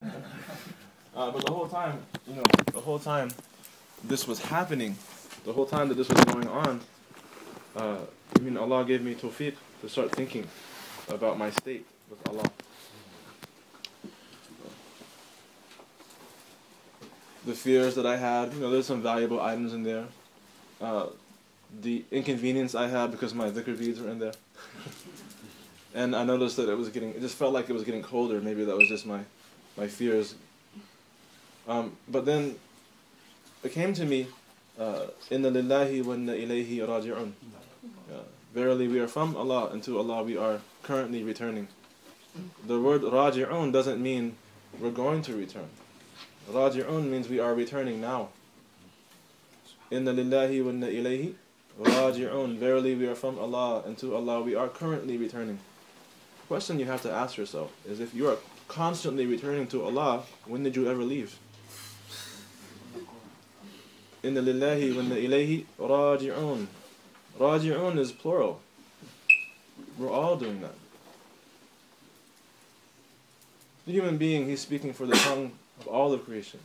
But the whole time, the whole time this was happening, the whole time that this was going on, Allah gave me tawfiq to start thinking about my state with Allah. The fears that I had, there's some valuable items in there. The inconvenience I had because my dhikr beads were in there. And I noticed that it just felt like it was getting colder. Maybe that was just my fears. But then it came to me, Inna lillahi wa inna ilayhi raji'un. Verily we are from Allah, and to Allah we are currently returning. The word raji'un doesn't mean we're going to return. Raji'un means we are returning now. Inna lillahi wa inna ilayhi raji'un. Verily we are from Allah, and to Allah we are currently returning. The question you have to ask yourself is, if you are constantly returning to Allah, when did you ever leave? Inna lillahi wa inna ilayhi raji'un. Raji'un is plural. We're all doing that. The human being, he's speaking for the tongue of all of creation.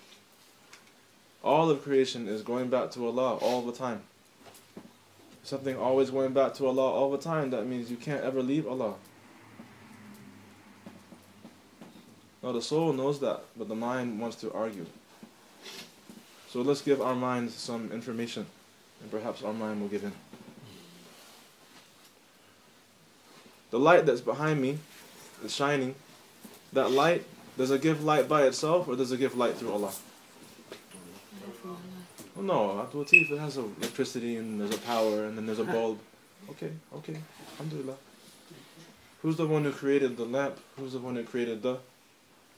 All of creation is going back to Allah all the time. Something always going back to Allah all the time, that means you can't ever leave Allah. Now the soul knows that, but the mind wants to argue. So let's give our minds some information, and perhaps our mind will give in. The light that's behind me is shining. That light, does it give light by itself, or does it give light through Allah? Oh no, Abdul Latif, it has electricity, and there's a power, and then there's a bulb. Okay, alhamdulillah. Who's the one who created the lamp? Who's the one who created the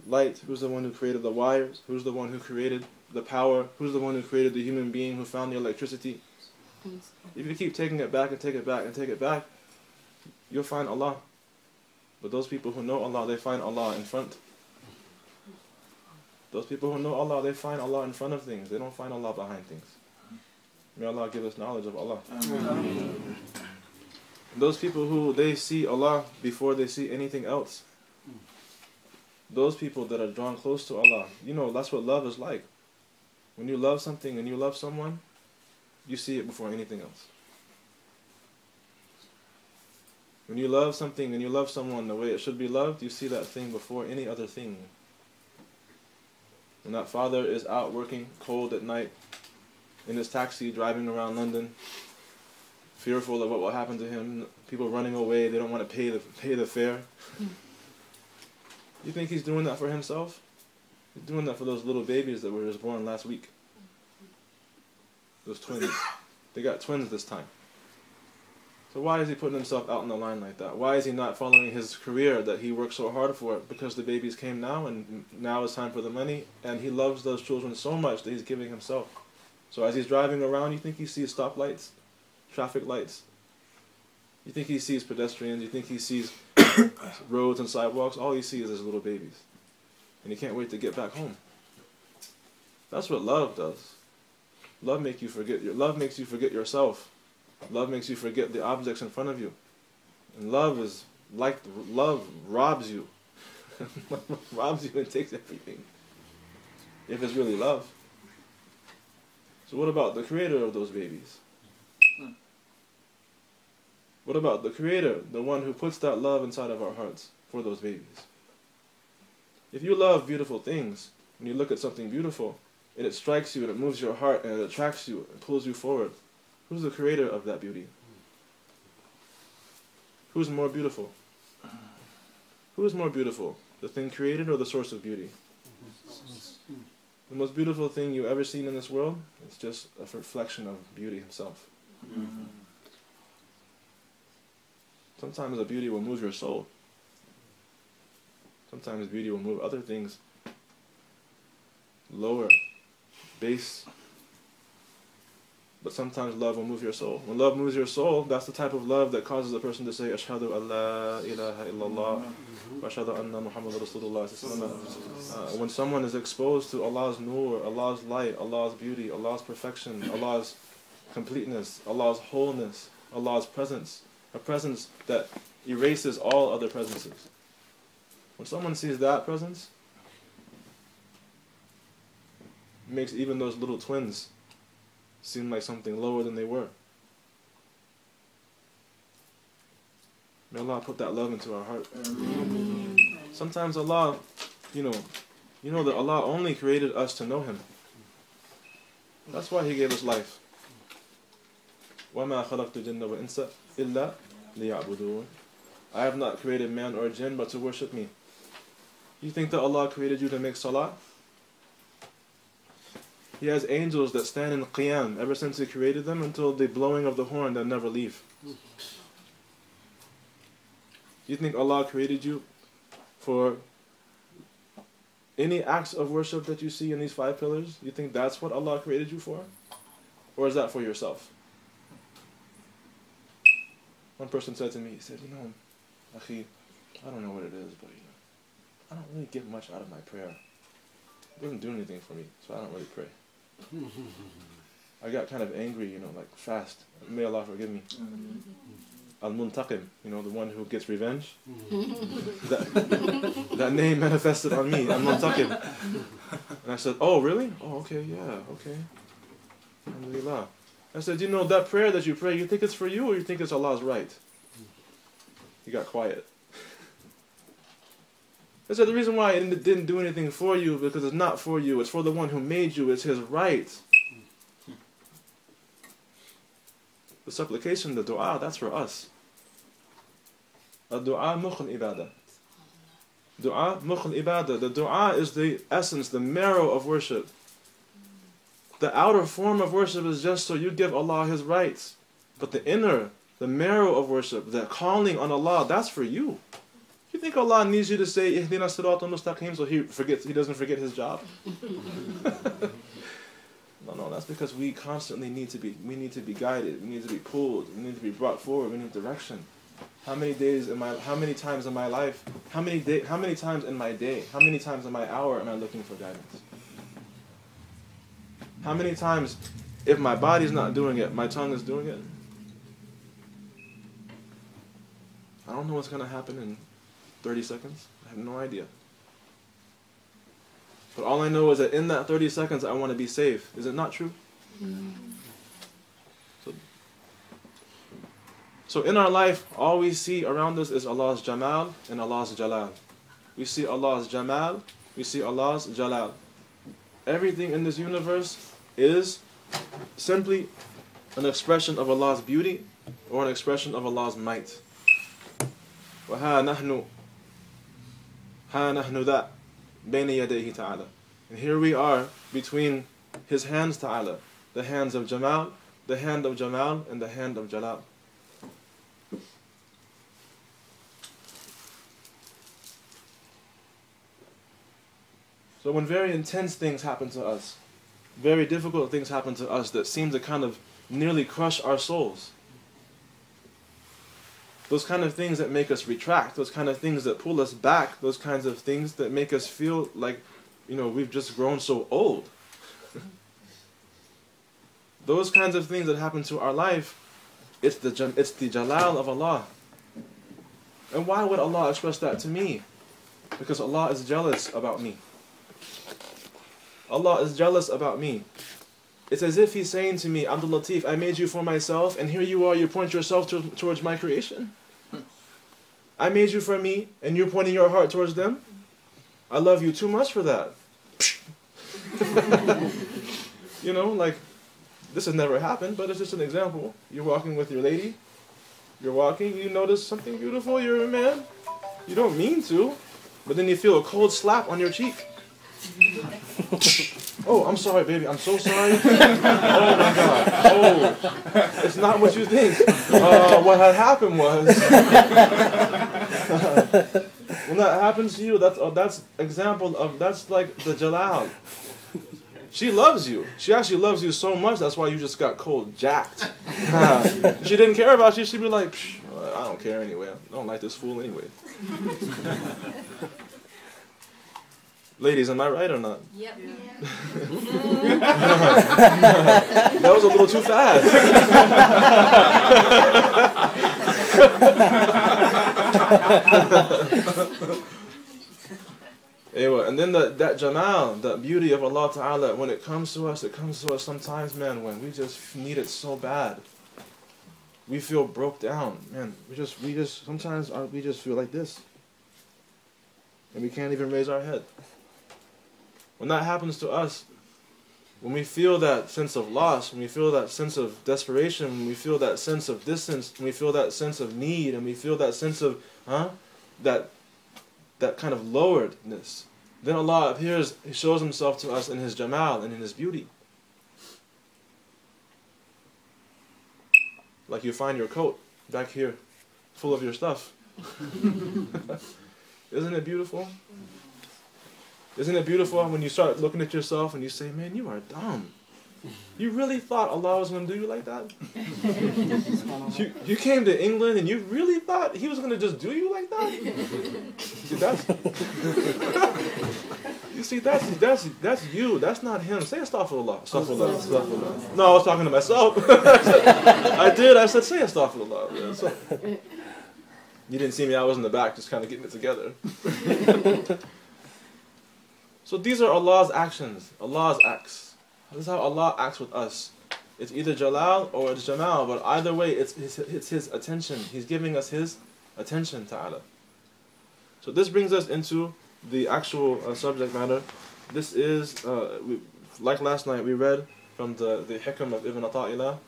light? Who's the one who created the wires? Who's the one who created the power? Who's the one who created the human being who found the electricity? If you keep taking it back and take it back and take it back, you'll find Allah. But those people who know Allah, they find Allah in front. Those people who know Allah, they find Allah in front of things. They don't find Allah behind things. May Allah give us knowledge of Allah. Those people who they see Allah before they see anything else. Those people that are drawn close to Allah, that's what love is like. When you love something and you love someone, you see it before anything else. When you love something and you love someone the way it should be loved, you see that thing before any other thing. When that father is out working cold at night in his taxi driving around London, fearful of what will happen to him, people running away, they don't want to pay the fare. You think he's doing that for himself? He's doing that for those little babies that were just born last week. Those twins. They got twins this time. So why is he putting himself out on the line like that? Why is he not following his career that he worked so hard for? Because the babies came now, and now it's time for the money, and he loves those children so much that he's giving himself. So as he's driving around, you think he sees stoplights, traffic lights? You think he sees pedestrians? You think he sees roads and sidewalks? All he sees is his little babies. And he can't wait to get back home. That's what love does. Love makes you forget yourself. Love makes you forget the objects in front of you. And love robs you. Robs you and takes everything. If it's really love. So what about the creator of those babies? What about the creator, the one who puts that love inside of our hearts for those babies? If you love beautiful things, when you look at something beautiful, and it strikes you, and it moves your heart, and it attracts you, and pulls you forward, who's the creator of that beauty? Who's more beautiful? Who's more beautiful? The thing created or the source of beauty? The most beautiful thing you've ever seen in this world is just a reflection of beauty himself. Sometimes the beauty will move your soul. Sometimes beauty will move other things lower, base. But sometimes love will move your soul. When love moves your soul, that's the type of love that causes a person to say, Ashhadu an la ilaha illallah, wa ashhadu anna Muhammad Rasulullah. When someone is exposed to Allah's nur, Allah's light, Allah's beauty, Allah's perfection, Allah's completeness, Allah's wholeness, Allah's presence, a presence that erases all other presences. When someone sees that presence, makes even those little twins seem like something lower than they were. May Allah put that love into our heart. Sometimes Allah, you know that Allah only created us to know Him. That's why He gave us life. وَمَا خَلَقْتُ الْجِنَّ وَالْإِنسَ إِلَّا لِيَعْبُدُونَ. I have not created man or jinn but to worship me. You think that Allah created you to make salah? He has angels that stand in qiyam ever since He created them until the blowing of the horn that never leave. You think Allah created you for any acts of worship that you see in these 5 pillars? You think that's what Allah created you for? Or is that for yourself? One person said to me, he said, Akhi, I don't know what it is, but I don't really get much out of my prayer. It doesn't do anything for me, so I don't really pray. I got kind of angry, like fast. May Allah forgive me. Al-Muntaqim, the one who gets revenge. that name manifested on me, Al-Muntaqim. And I said, oh, really? Oh, okay, yeah, okay. Alhamdulillah. I said, that prayer that you pray, you think it's for you or you think it's Allah's right? He got quiet. I said, the reason why it didn't do anything for you because it's not for you. It's for the one who made you. It's His right. The supplication, the dua, that's for us. Ad-du'a mukhul ibadah. Dua mukhul ibadah. The dua is the essence, the marrow of worship. The outer form of worship is just so you give Allah His rights. But the inner, the marrow of worship, the calling on Allah, that's for you. You think Allah needs you to say Ihdina siratal mustaqim so He doesn't forget His job? No, that's because we constantly need to be guided, we need to be pulled, we need to be brought forward, we need direction. How many times in my life, how many times in my day, how many times in my hour am I looking for guidance? How many times, if my body's not doing it, my tongue is doing it? I don't know what's going to happen in 30 seconds. I have no idea. But all I know is that in that 30 seconds, I want to be safe. Is it not true? So in our life, all we see around us is Allah's Jamal and Allah's Jalal. We see Allah's Jamal, we see Allah's Jalal. Everything in this universe is simply an expression of Allah's beauty or an expression of Allah's might. وَهَا نَحْنُ ذَا بَيْنَ يَدَيْهِ تَعَالَى. And here we are between His hands ta'ala, the hands of Jamal, the hand of Jamal, and the hand of Jalal. So when very intense things happen to us, very difficult things happen to us that seem to kind of nearly crush our souls, those kind of things that make us retract, those kind of things that pull us back, those kinds of things that make us feel like, we've just grown so old. Those kinds of things that happen to our life, it's the Jalal of Allah. And why would Allah express that to me? Because Allah is jealous about me. Allah is jealous about me. It's as if He's saying to me, Abdul Latif, I made you for myself, and here you are, you point yourself towards my creation. I made you for me, and you're pointing your heart towards them. I love you too much for that. This has never happened, but it's just an example. You're walking with your lady. You're walking, you notice something beautiful, you're a man. You don't mean to, but then you feel a cold slap on your cheek. Oh, I'm sorry, baby. I'm so sorry. Oh, my God. Oh, it's not what you think. What had happened was... when that happens to you, that's example of... That's like the Jalal. She loves you. She actually loves you so much, that's why you just got cold jacked. If she didn't care about you, she'd be like, I don't care anyway. I don't like this fool anyway. Ladies, am I right or not? Yep. That was a little too fast. And then that jamal, that beauty of Allah Ta'ala, when it comes to us sometimes, man, when we just need it so bad. We feel broke down, man. Sometimes we just feel like this. And we can't even raise our head. When that happens to us, when we feel that sense of loss, when we feel that sense of desperation, when we feel that sense of distance, when we feel that sense of need, and we feel that sense of, that kind of loweredness, then Allah appears, He shows Himself to us in His jamal and in His beauty. Like you find your coat back here, full of your stuff. Isn't it beautiful? Isn't it beautiful when you start looking at yourself and you say, man, you are dumb. You really thought Allah was going to do you like that? you came to England and you really thought He was going to just do you like that? That's you. That's not Him. Say astaghfirullah. Astaghfirullah. No, I was talking to myself. I did. I said, say astaghfirullah. Yeah, so. You didn't see me. I was in the back just kind of getting it together. So these are Allah's actions, Allah's acts. This is how Allah acts with us. It's either Jalal or it's Jamal, but either way, it's His attention. He's giving us His attention, Ta'ala. So this brings us into the actual subject matter. This is, like last night, we read from the Hikam of Ibn Ata'illah,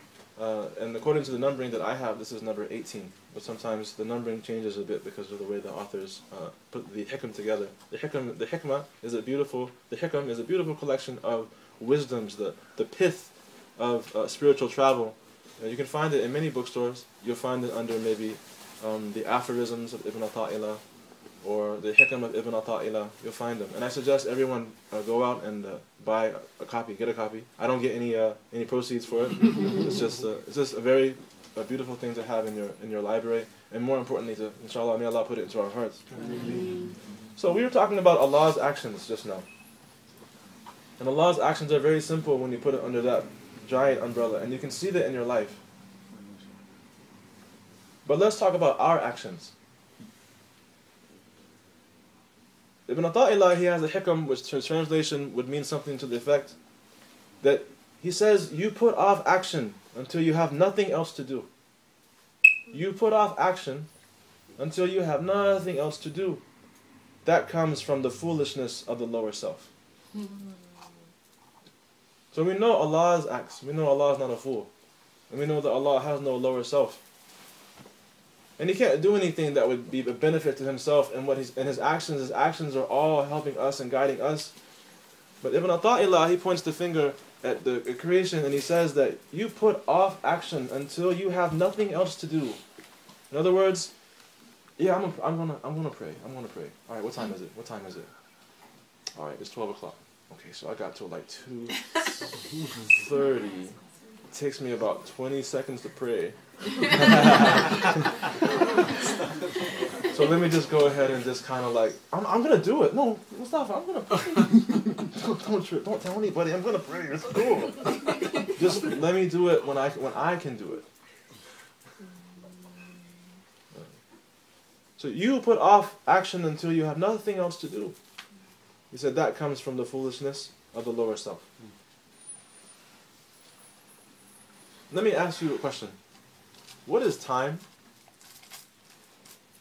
and according to the numbering that I have, this is number 18. But sometimes the numbering changes a bit because of the way the authors put the hikam together. The hikmah is a beautiful collection of wisdoms, the pith of spiritual travel. You can find it in many bookstores. You'll find it under maybe the aphorisms of Ibn Ata'illah or the hikam of Ibn Ata'illah. You'll find them. And I suggest everyone go out and buy a copy, get a copy. I don't get any proceeds for it. It's just a very beautiful thing to have in your library, and more importantly, inshallah, may Allah put it into our hearts. So we were talking about Allah's actions just now. And Allah's actions are very simple when you put it under that giant umbrella, and you can see that in your life. But let's talk about our actions. Ibn Ata'illah, he has a hikam, which his translation would mean something to the effect that he says, you put off action until you have nothing else to do. You put off action until you have nothing else to do. That comes from the foolishness of the lower self. So we know Allah's acts. We know Allah is not a fool. And we know that Allah has no lower self. And He can't do anything that would be a benefit to Himself and His actions are all helping us and guiding us. But Ibn Ata'illah, he points the finger at the creation and he says that you put off action until you have nothing else to do. In other words, yeah, I'm gonna pray. All right, what time is it? All right, it's 12 o'clock. Okay, so I got till like 2:30. It takes me about 20 seconds to pray. So let me just go ahead and just kind of like, I'm gonna do it. No, Mustafa, I'm gonna pray. Don't tell anybody. I'm gonna pray. It's cool. Just let me do it when I can do it. So you put off action until you have nothing else to do. He said that comes from the foolishness of the lower self. Let me ask you a question. What is time?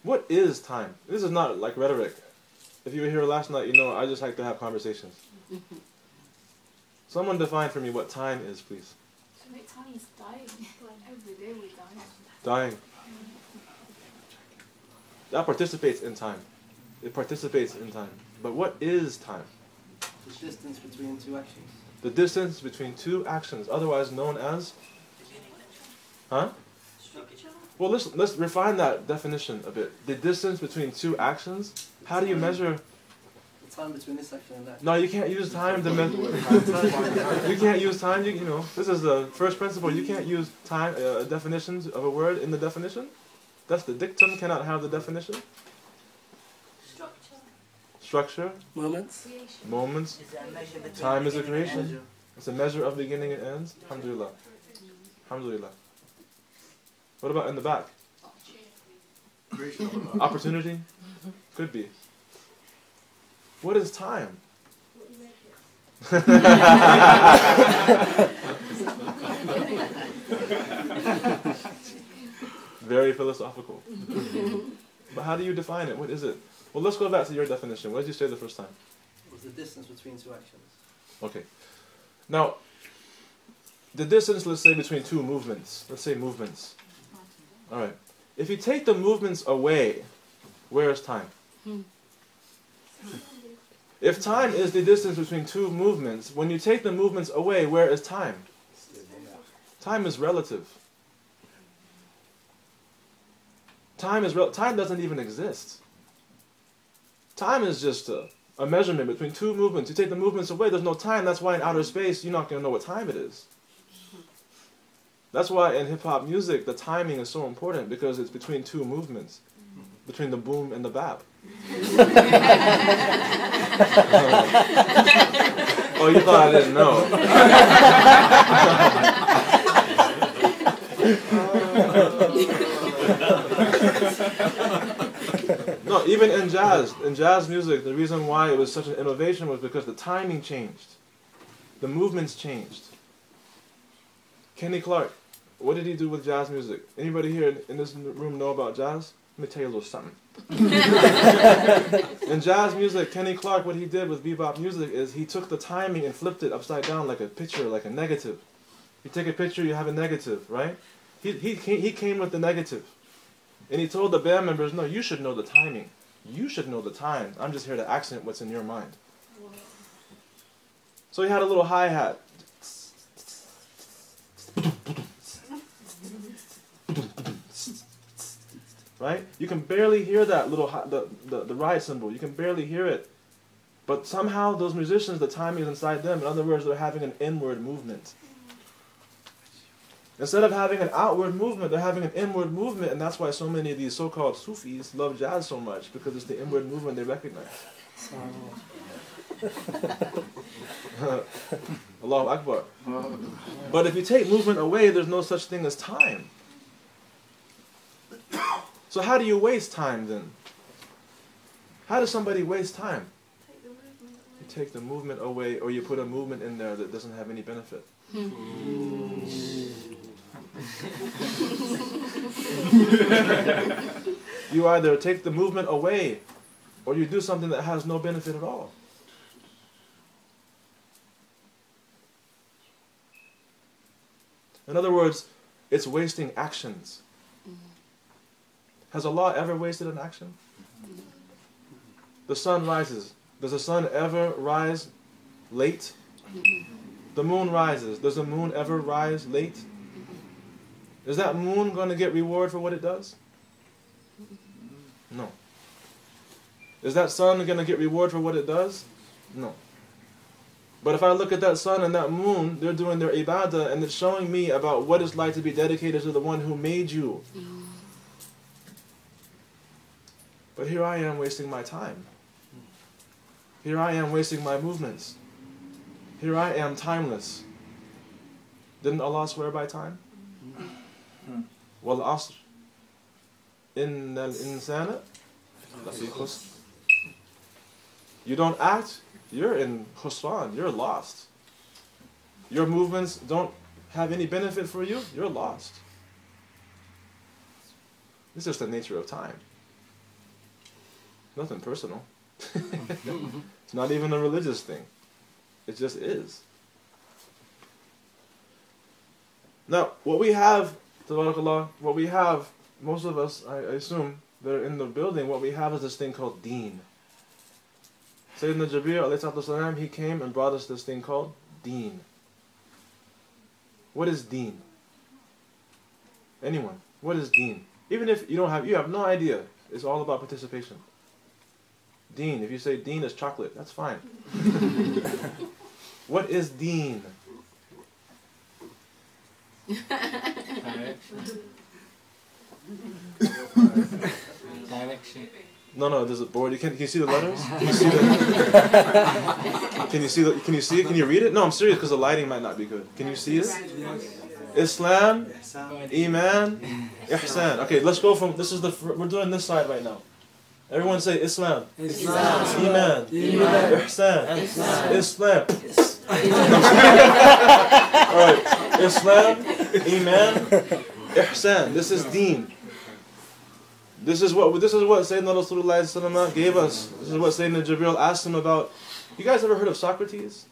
What is time? This is not like rhetoric. If you were here last night, you know I just like to have conversations. Someone define for me what time is, please. Time is dying. Every day we die. Dying. That participates in time. It participates in time. But what is time? The distance between two actions. The distance between two actions, otherwise known as? Huh? Well, let's refine that definition a bit. The distance between two actions. How do you measure? The time between this action and that. No, you can't use time to measure. You can't use time. You know, this is the first principle. You can't use time definitions of a word in the definition. That's the dictum. Cannot have the definition. Structure. Moments. Moments. Time is a creation. It's a measure of beginning and ends. Alhamdulillah. Alhamdulillah. What about in the back? Opportunity? Could be. What is time? Very philosophical. But how do you define it? What is it? Well, let's go back to your definition. What did you say the first time? It was the distance between two actions. Okay. Now, the distance, let's say, between two movements. Let's say movements. All right. If you take the movements away, where is time? If time is the distance between two movements, when you take the movements away, where is time? Time is relative. Time doesn't even exist. Time is just a measurement between two movements. You take the movements away, there's no time. That's why in outer space, you're not going to know what time it is. That's why in hip-hop music, the timing is so important, because it's between two movements, between the boom and the bap. Oh, you thought I didn't know. No, even in jazz music, the reason why it was such an innovation was because the timing changed. The movements changed. Kenny Clark, what did he do with jazz music? Anybody here in this room know about jazz? Let me tell you a little something. In jazz music, Kenny Clark, what he did with bebop music is he took the timing and flipped it upside down like a picture, like a negative. You take a picture, you have a negative, right? He came with the negative. And he told the band members, no, you should know the timing. You should know the time. I'm just here to accent what's in your mind. So he had a little hi-hat. Right? You can barely hear that little, the ride cymbal. You can barely hear it. But somehow those musicians, the timing is inside them. In other words, they're having an inward movement. Instead of having an outward movement, they're having an inward movement, and that's why so many of these so-called Sufis love jazz so much, because it's the inward movement they recognize. Allahu Akbar. But if you take movement away, there's no such thing as time. So how do you waste time then? How does somebody waste time? You take the movement away, or you put a movement in there that doesn't have any benefit. You either take the movement away, or you do something that has no benefit at all. In other words, it's wasting actions. Has Allah ever wasted an action? The sun rises. Does the sun ever rise late? The moon rises. Does the moon ever rise late? Is that moon going to get reward for what it does? No. Is that sun going to get reward for what it does? No. But if I look at that sun and that moon, they're doing their ibadah, and it's showing me about what it's like to be dedicated to the one who made you. But here I am wasting my time. Here I am wasting my movements. Here I am timeless. Didn't Allah swear by time? Wal asr. Innal insana lafi khusr. You don't act, you're in khusran, you're lost. Your movements don't have any benefit for you, you're lost. It's just the nature of time. Nothing personal. It's not even a religious thing. It just is. Now, what we have, tabarakallah, what we have, most of us, I assume, that are in the building, what we have is this thing called deen. Sayyidina Jabir, alayhi salam, he came and brought us this thing called deen. What is deen? Anyone? What is deen? Even if you have no idea, it's all about participation. Deen, if you say deen is chocolate, that's fine. What is deen? Direction. No, there's a board. Can you see the letters? Can you see it? Can you read it? No, I'm serious, because the lighting might not be good. Can you see it? Islam, Iman, Ihsan. Okay, let's go from, we're doing this side right now. Everyone say Islam. Islam. Iman. Iman. Ihsan. Ihsan. Islam. Alright. Islam, Iman, Ihsan. This is deen. This is what Sayyidina Rasulullah ﷺ gave us. This is what Sayyidina Jibreel asked him about. You guys ever heard of Socrates?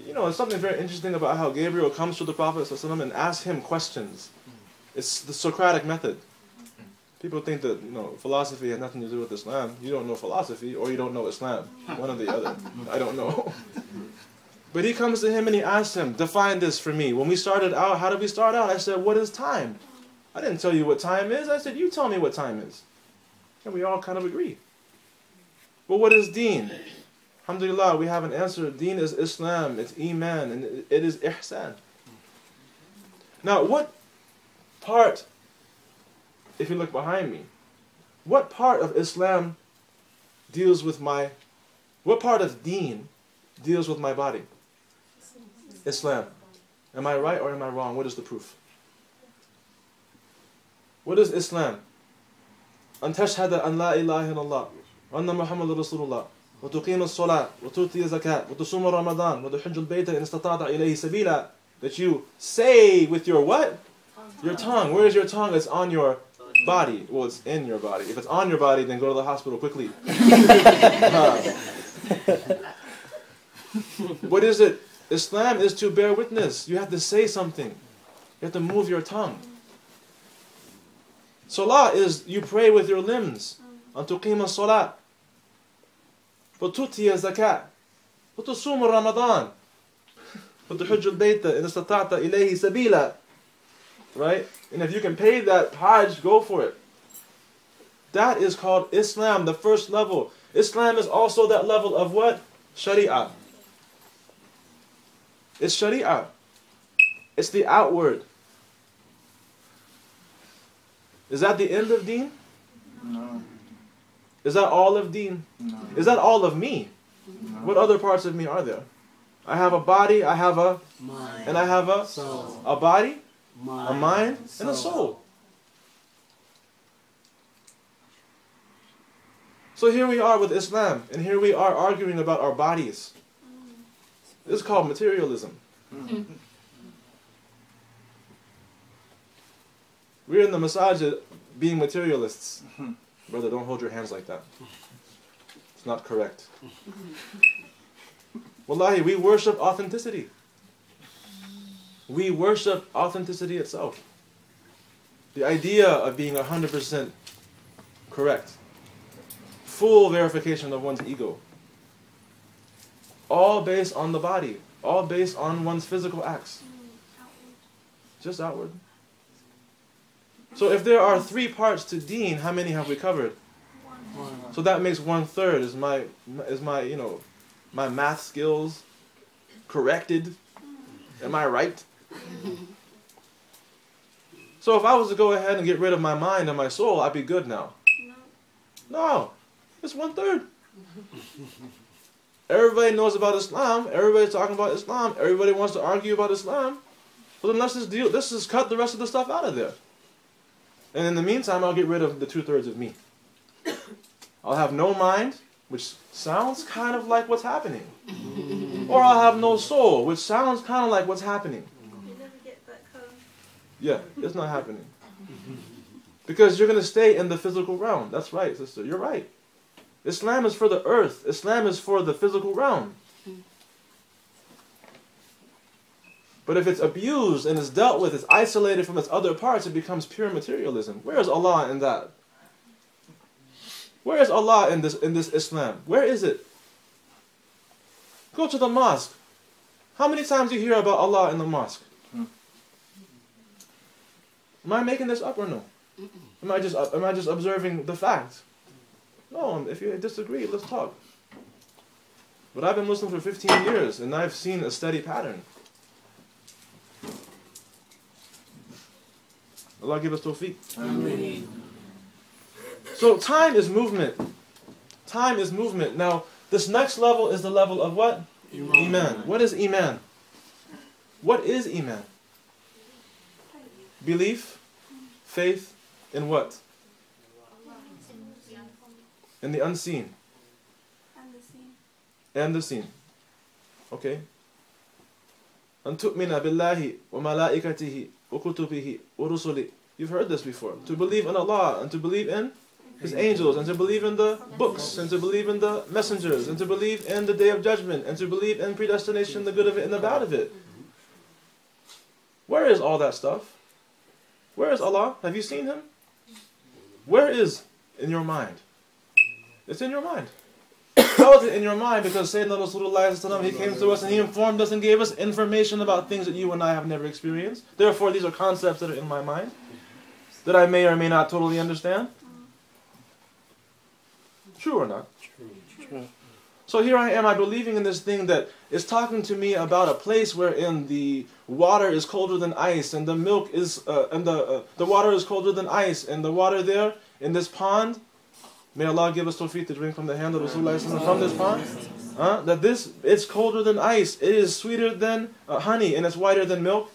You know, it's something very interesting about how Gabriel comes to the Prophet ﷺ and asks him questions. It's the Socratic method. People think that, you know, philosophy has nothing to do with Islam. You don't know philosophy or you don't know Islam. One or the other. I don't know. But he comes to him and he asks him, define this for me. When we started out, how did we start out? I said, what is time? I didn't tell you what time is. I said, you tell me what time is. And we all kind of agree. But what is deen? Alhamdulillah, we have an answer. Deen is Islam, it's Iman, and it is Ihsan. Now, what part, if you look behind me, what part of Islam deals with what part of deen deals with my body? Islam. Am I right or am I wrong? What is the proof? What is Islam? أن تشهد أن لا إله إلا الله وأن محمد رسول الله وتقيم الصلاة وتؤتي الزكاة وتصوم رمضان وتحج البيت إن استطعت إليه سبيلا. That you say with your what? Your tongue. Where is your tongue? It's on your body. Well, it's in your body. If it's on your body, then go to the hospital quickly. What is it? Islam is to bear witness. You have to say something. You have to move your tongue. Salah is you pray with your limbs. أن تقيم الصلاة وتؤتي الزكاة وتصوم رمضان وتحج البيت إن استطعت إليه سبيلا. Right? And if you can pay that Hajj, go for it. That is called Islam, the first level. Islam is also that level of what? Sharia. It's Sharia. It's the outward. Is that the end of deen? No. Is that all of deen? No. Is that all of me? No. What other parts of me are there? I have a body, I have a Mind. and I have a Soul. a body, Mind. a mind, and a soul. So here we are with Islam, and here we are arguing about our bodies. This is called materialism. We're in the masajid being materialists. Brother, don't hold your hands like that. It's not correct. Wallahi, we worship authenticity. We worship authenticity itself. The idea of being 100% correct. Full verification of one's ego. All based on the body. All based on one's physical acts. Just outward. So if there are 3 parts to deen, how many have we covered? One. So that makes 1/3. Is my you know, my math skills corrected? Am I right? So if I was to go ahead and get rid of my mind and my soul, I'd be good now. No, it's 1/3. Everybody knows about Islam. Everybody's talking about Islam. Everybody wants to argue about Islam. So then let's just cut the rest of the stuff out of there. And in the meantime, I'll get rid of the 2/3 of me. I'll have no mind, which sounds kind of like what's happening. Or I'll have no soul, which sounds kind of like what's happening. You never get back home. Yeah, it's not happening. Because you're going to stay in the physical realm. That's right, sister. You're right. Islam is for the earth. Islam is for the physical realm. But if it's abused and it's dealt with, it's isolated from its other parts, it becomes pure materialism. Where is Allah in that? Where is Allah in this Islam? Where is it? Go to the mosque. How many times do you hear about Allah in the mosque? Am I making this up or no? Am I just observing the fact? No, if you disagree, let's talk. But I've been Muslim for 15 years and I've seen a steady pattern. Allah give us tawfiq. Ameen. So time is movement. Time is movement. Now, this next level is the level of what? Iman. What is Iman? What is Iman? Belief, faith in what? and the unseen. And the seen. And the seen. Okay? أن تؤمن بالله وملائكته وكتبه ورسله. You've heard this before. To believe in Allah and to believe in His angels and to believe in the books and to believe in the messengers and to believe in the day of judgment and to believe in predestination, the good of it and the bad of it. Where is all that stuff? Where is Allah? Have you seen Him? Where is in your mind? It's in your mind. How is it in your mind? Because Sayyidina Rasulullah, he came to us and he informed us and gave us information about things that you and I have never experienced. Therefore, these are concepts that are in my mind that I may or may not totally understand. True or not? True. So here I am, I'm believing in this thing that is talking to me about a place wherein the water is colder than ice, and the milk is, the water is colder than ice, and the water there in this pond. May Allah give us tawfiq to drink from the hand of Rasulullah from this pond. That this, it's colder than ice, it is sweeter than honey, and it's whiter than milk.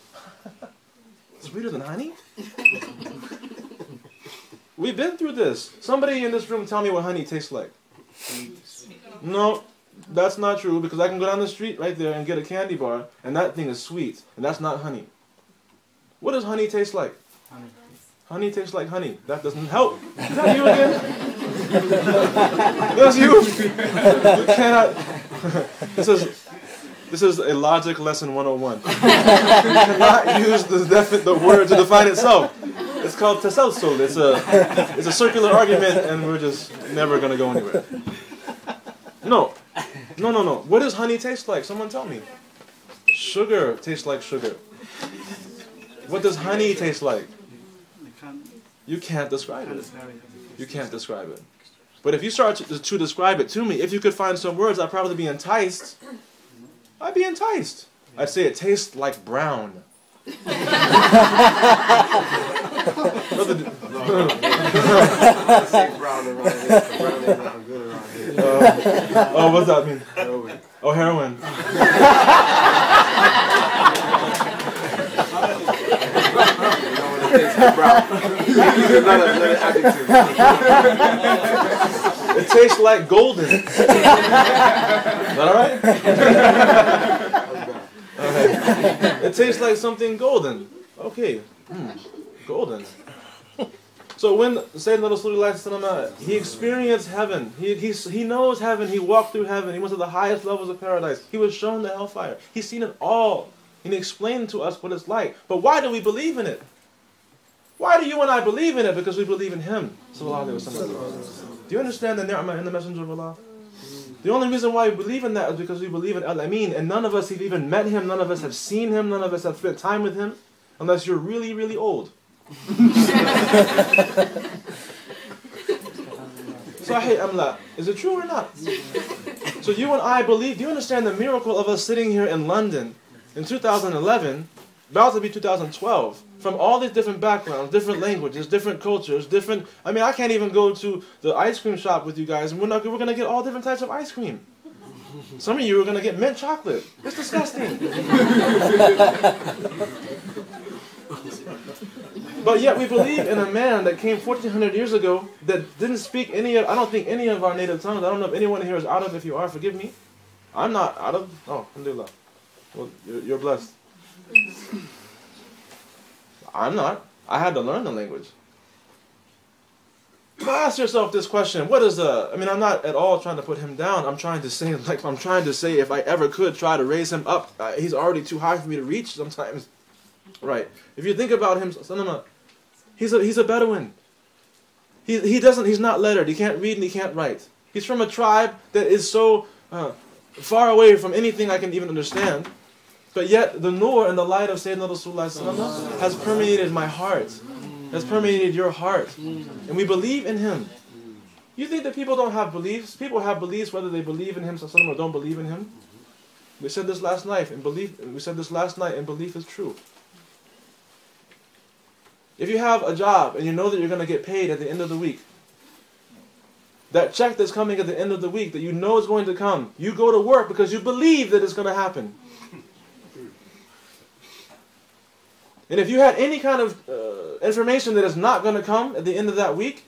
Sweeter than honey? We've been through this. Somebody in this room tell me what honey tastes like. No, that's not true, because I can go down the street right there and get a candy bar, and that thing is sweet, and that's not honey. What does honey taste like? Honey tastes like honey. That doesn't help. Is that you again? That's you? You cannot. This is a logic lesson 101. You cannot use the word to define itself. It's called tasalsul. It's a circular argument, and we're just never going to go anywhere. No. What does honey taste like? Someone tell me. Sugar tastes like sugar. What does honey taste like? You can't describe it. You can't describe it. But if you start to describe it to me, if you could find some words, I'd probably be enticed. I'd be enticed. I'd say it tastes like brown. Oh, what's that mean? Heroin. Oh, heroin. It tastes like golden. Is that alright? Okay. It tastes like something golden. Okay. Golden. So when Sayyidina Rasulullah, he experienced heaven. He knows heaven. He walked through heaven. He went to the highest levels of paradise. He was shown the hellfire. He's seen it all. And he explained to us what it's like. But why do we believe in it? Why do you and I believe in it? Because we believe in Him. Do you understand the ni'mah in the Messenger of Allah? The only reason why we believe in that is because we believe in Al-Amin. And none of us have even met Him. None of us have seen Him. None of us have spent time with Him. Unless you're really, really old. Sahih amla. Is it true or not? So you and I believe. Do you understand the miracle of us sitting here in London in 2011, about to be 2012, from all these different backgrounds, different languages, different cultures, different... I mean, I can't even go to the ice cream shop with you guys, and we're going to get all different types of ice cream. Some of you are going to get mint chocolate. It's disgusting. But yet we believe in a man that came 1,400 years ago that didn't speak any of... I don't think any of our native tongues. I don't know if anyone here is out of. If you are, forgive me. I'm not out of. Oh, alhamdulillah. Well, you're blessed. I'm not. I had to learn the language. But ask yourself this question. What is I mean, I'm not at all trying to put him down. I'm trying to say, if I ever could try to raise him up, he's already too high for me to reach sometimes. Right. If you think about him, he's a Bedouin. He's not lettered. He can't read and he can't write. He's from a tribe that is so far away from anything I can even understand. But yet, the nur and the light of Sayyidina Rasulullah has permeated my heart, has permeated your heart. And we believe in Him. You think that people don't have beliefs? People have beliefs whether they believe in Him or don't believe in Him. We said this last night, and belief is true. If you have a job and you know that you're going to get paid at the end of the week, that check that's coming at the end of the week that you know is going to come, you go to work because you believe that it's going to happen. And if you had any kind of information that is not going to come at the end of that week,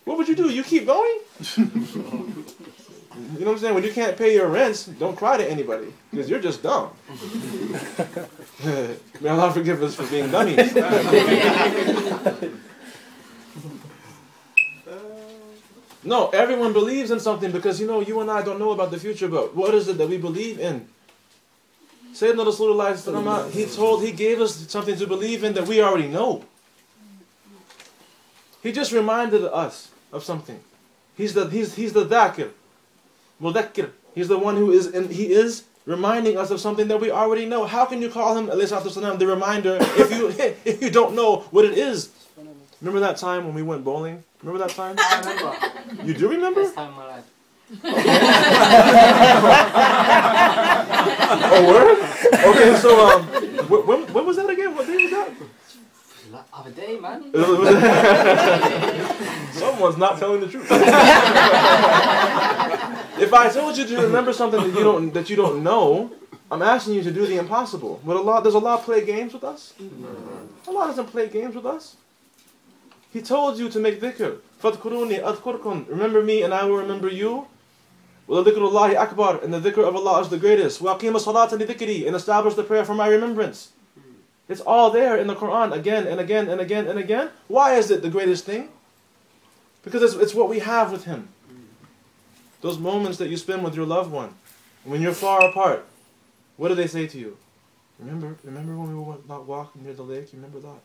What would you do? You keep going? You know what I'm saying? When you can't pay your rents, don't cry to anybody, because you're just dumb. May Allah forgive us for being dummies. No, everyone believes in something because, you know, you and I don't know about the future, but what is it that we believe in? Sayyidina Rasulullah, he gave us something to believe in that we already know. He just reminded us of something. He's the dhakir, mudhakkir. He's the one who he is reminding us of something that we already know. How can you call him, alayhi salatu wasalam, the reminder if you don't know what it is? Remember that time when we went bowling? Remember that time? I remember. You do remember? Best time of my life. Oh, word? Okay, so when was that again? What day was that? Other day, man. Someone's not telling the truth. If I told you to remember something that you don't know, I'm asking you to do the impossible. Does Allah play games with us? Allah doesn't play games with us. He told you to make dhikr. فَاذْكُرُونِي أَذْكُرْكُمْ. Remember me and I will remember you. وَلَذِكْرُ اللَّهِ أَكْبَرُ. And the dhikr of Allah is the greatest. وَأَقِيمَ الصَّلَاةَ لِذِكْرِي. And establish the prayer for my remembrance. It's all there in the Quran again and again and again and again. Why is it the greatest thing? Because it's what we have with Him. Those moments that you spend with your loved one. When you're far apart. What do they say to you? Remember when we went walking near the lake? You remember that?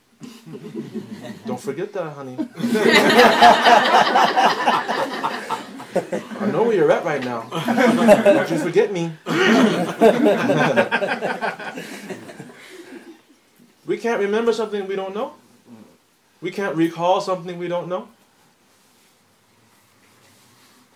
Don't forget that, honey. I know where you're at right now. Don't you forget me. We can't remember something we don't know. We can't recall something we don't know.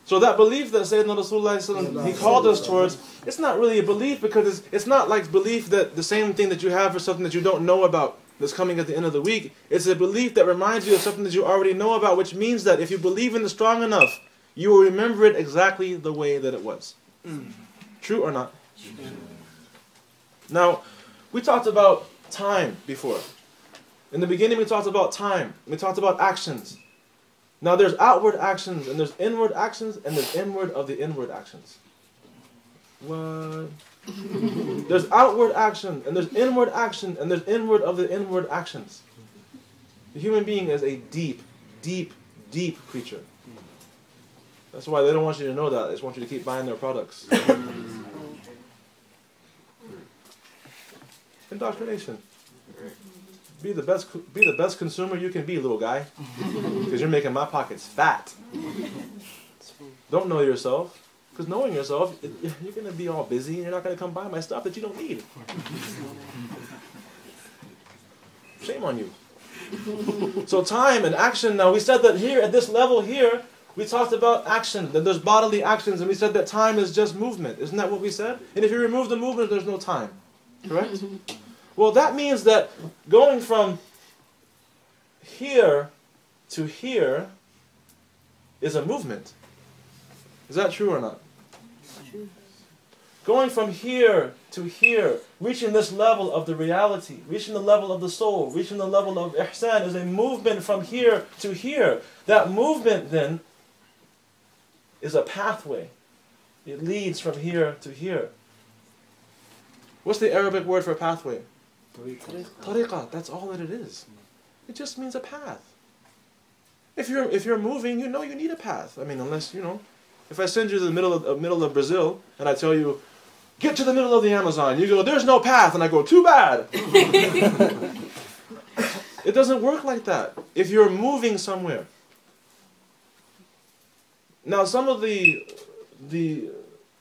So that belief that Sayyidina Rasulullah, he called us towards, it's not really a belief, because it's not like belief that the same thing that you have for something that you don't know about that's coming at the end of the week. It's a belief that reminds you of something that you already know about, which means that if you believe in it strong enough, you will remember it exactly the way that it was. True or not? Now, we talked about time before. In the beginning we talked about time. We talked about actions. Now there's outward actions, and there's inward actions, and there's inward of the inward actions. What? There's outward action, and there's inward action, and there's inward of the inward actions. The human being is a deep, deep, deep creature. That's why they don't want you to know that. They just want you to keep buying their products. Indoctrination. Be the best consumer you can be, little guy. Because you're making my pockets fat. Don't know yourself. Because knowing yourself, you're going to be all busy and you're not going to come buy my stuff that you don't need. Shame on you. So time and action. Now we said that here, at this level here, we talked about action, that there's bodily actions, and we said that time is just movement. Isn't that what we said? And if you remove the movement, there's no time. Correct? Well, that means that going from here to here is a movement. Is that true or not? True. Going from here to here, reaching this level of the reality, reaching the level of the soul, reaching the level of ihsan is a movement from here to here. That movement then is a pathway. It leads from here to here. What's the Arabic word for pathway? Tariqah. That's all that it is. It just means a path. If you're moving, you know you need a path. I mean, unless, you know, if I send you to the middle of Brazil and I tell you, get to the middle of the Amazon, you go, there's no path, and I go, too bad. It doesn't work like that. If you're moving somewhere. Now, some of the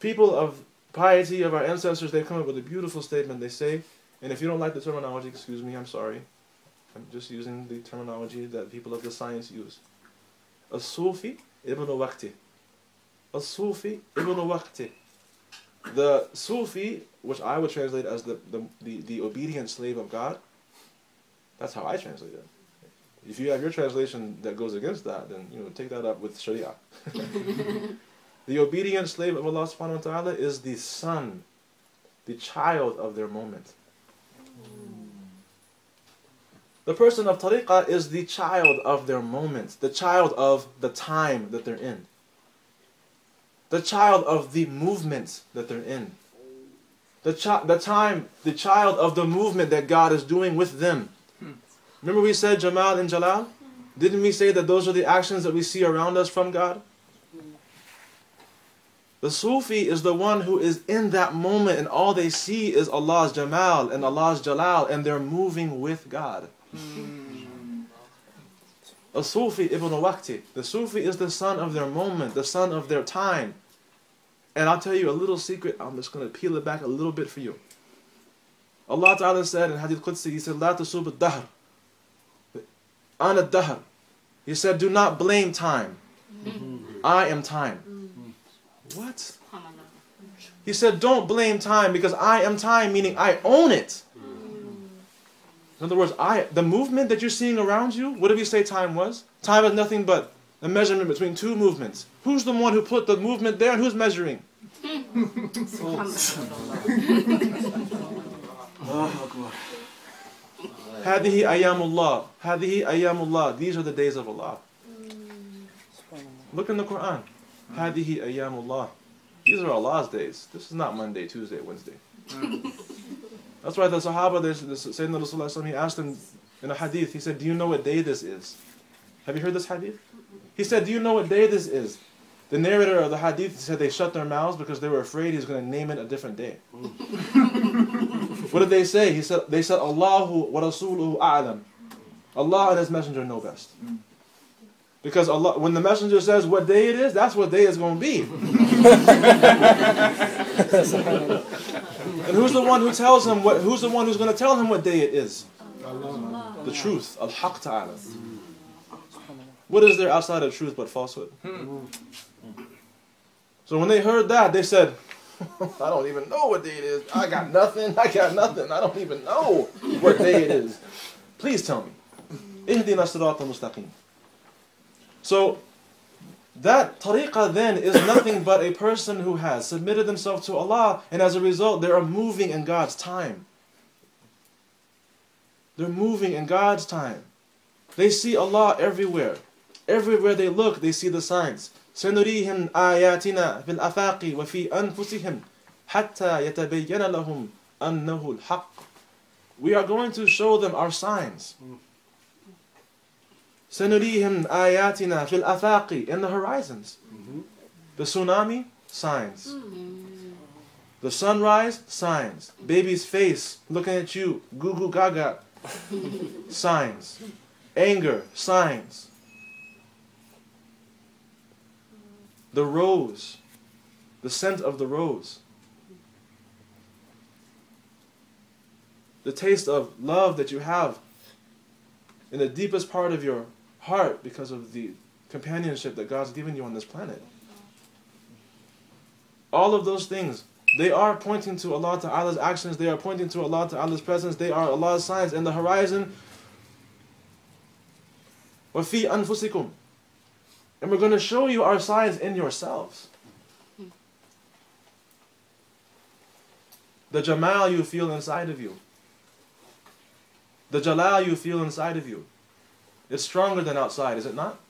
people of piety of our ancestors, they come up with a beautiful statement. They say, and if you don't like the terminology, excuse me, I'm sorry. I'm just using the terminology that people of the science use. As-Sufi ibn waqti. As-Sufi ibn waqti. The Sufi, which I would translate as the obedient slave of God, that's how I translate it. If you have your translation that goes against that, then take that up with Sharia. The obedient slave of Allah subhanahu wa ta'ala is the son, the child of their moment. The person of tariqah is the child of their moment, the child of the time that they're in, the child of the movement that they're in, the child of the movement that God is doing with them. Remember we said Jamal and Jalal? Didn't we say that those are the actions that we see around us from God? The Sufi is the one who is in that moment and all they see is Allah's Jamal and Allah's Jalal and they're moving with God. A Sufi ibn Waqti. The Sufi is the son of their moment, the son of their time. And I'll tell you a little secret. I'm just going to peel it back a little bit for you. Allah Ta'ala said in Hadith Qudsi, He said, La tasub ad-dahr. Ana ad-dahr. He said, do not blame time. I am time. What? He said, don't blame time because I am time, meaning I own it. In other words, the movement that you're seeing around you, what did we say time was? Time is nothing but a measurement between two movements. Who's the one who put the movement there and who's measuring? Hadihi ayamullah. Hadihi ayamullah. These are the days of Allah. Look in the Quran. Hadihi ayamullah. These are Allah's days. This is not Monday, Tuesday, Wednesday. That's why the Sahaba, Sayyidina Rasulullah, he asked them in a hadith, he said, do you know what day this is? Have you heard this hadith? He said, do you know what day this is? The narrator of the hadith said they shut their mouths because they were afraid he was going to name it a different day. What did they say? They said, Allahu wa Rasuluhu a'lam. Allah and His Messenger know best. Because Allah, when the Messenger says what day it is, that's what day it's going to be. And who's the one who tells him who's the one who's going to tell him what day it is? Allah. The truth, Al-Haq Ta'ala. What is there outside of truth but falsehood? So when they heard that, they said, I don't even know what day it is. I got nothing. I don't even know what day it is. Please tell me. Ihdina sirata mustaqim. So that tariqah then is nothing but a person who has submitted themselves to Allah, and as a result they are moving in God's time. They're moving in God's time. They see Allah everywhere. Everywhere they look, they see the signs. سَنُرِيهِمْ آيَاتِنَا فِي الْأَفَاقِ وَفِي أَنفُسِهِمْ حَتَّى يَتَبَيَّنَ لَهُمْ أَنَّهُ الْحَقِّ. We are going to show them our signs. سَنُرِيهِمْ آيَاتِنَا فِي الْأَفَاقِ. In the horizons. The tsunami, signs. The sunrise, signs. Baby's face looking at you, goo goo gaga, signs. Anger, signs. The rose, the scent of the rose. The taste of love that you have in the deepest part of your heart because of the companionship that God's given you on this planet. All of those things, they are pointing to Allah Ta'ala's actions, they are pointing to Allah Ta'ala's presence, they are Allah's signs in the horizon. وَفِي أَنفُسِكُمْ. And we're going to show you our signs in yourselves. The Jamal you feel inside of you. The Jalal you feel inside of you. It's stronger than outside, is it not?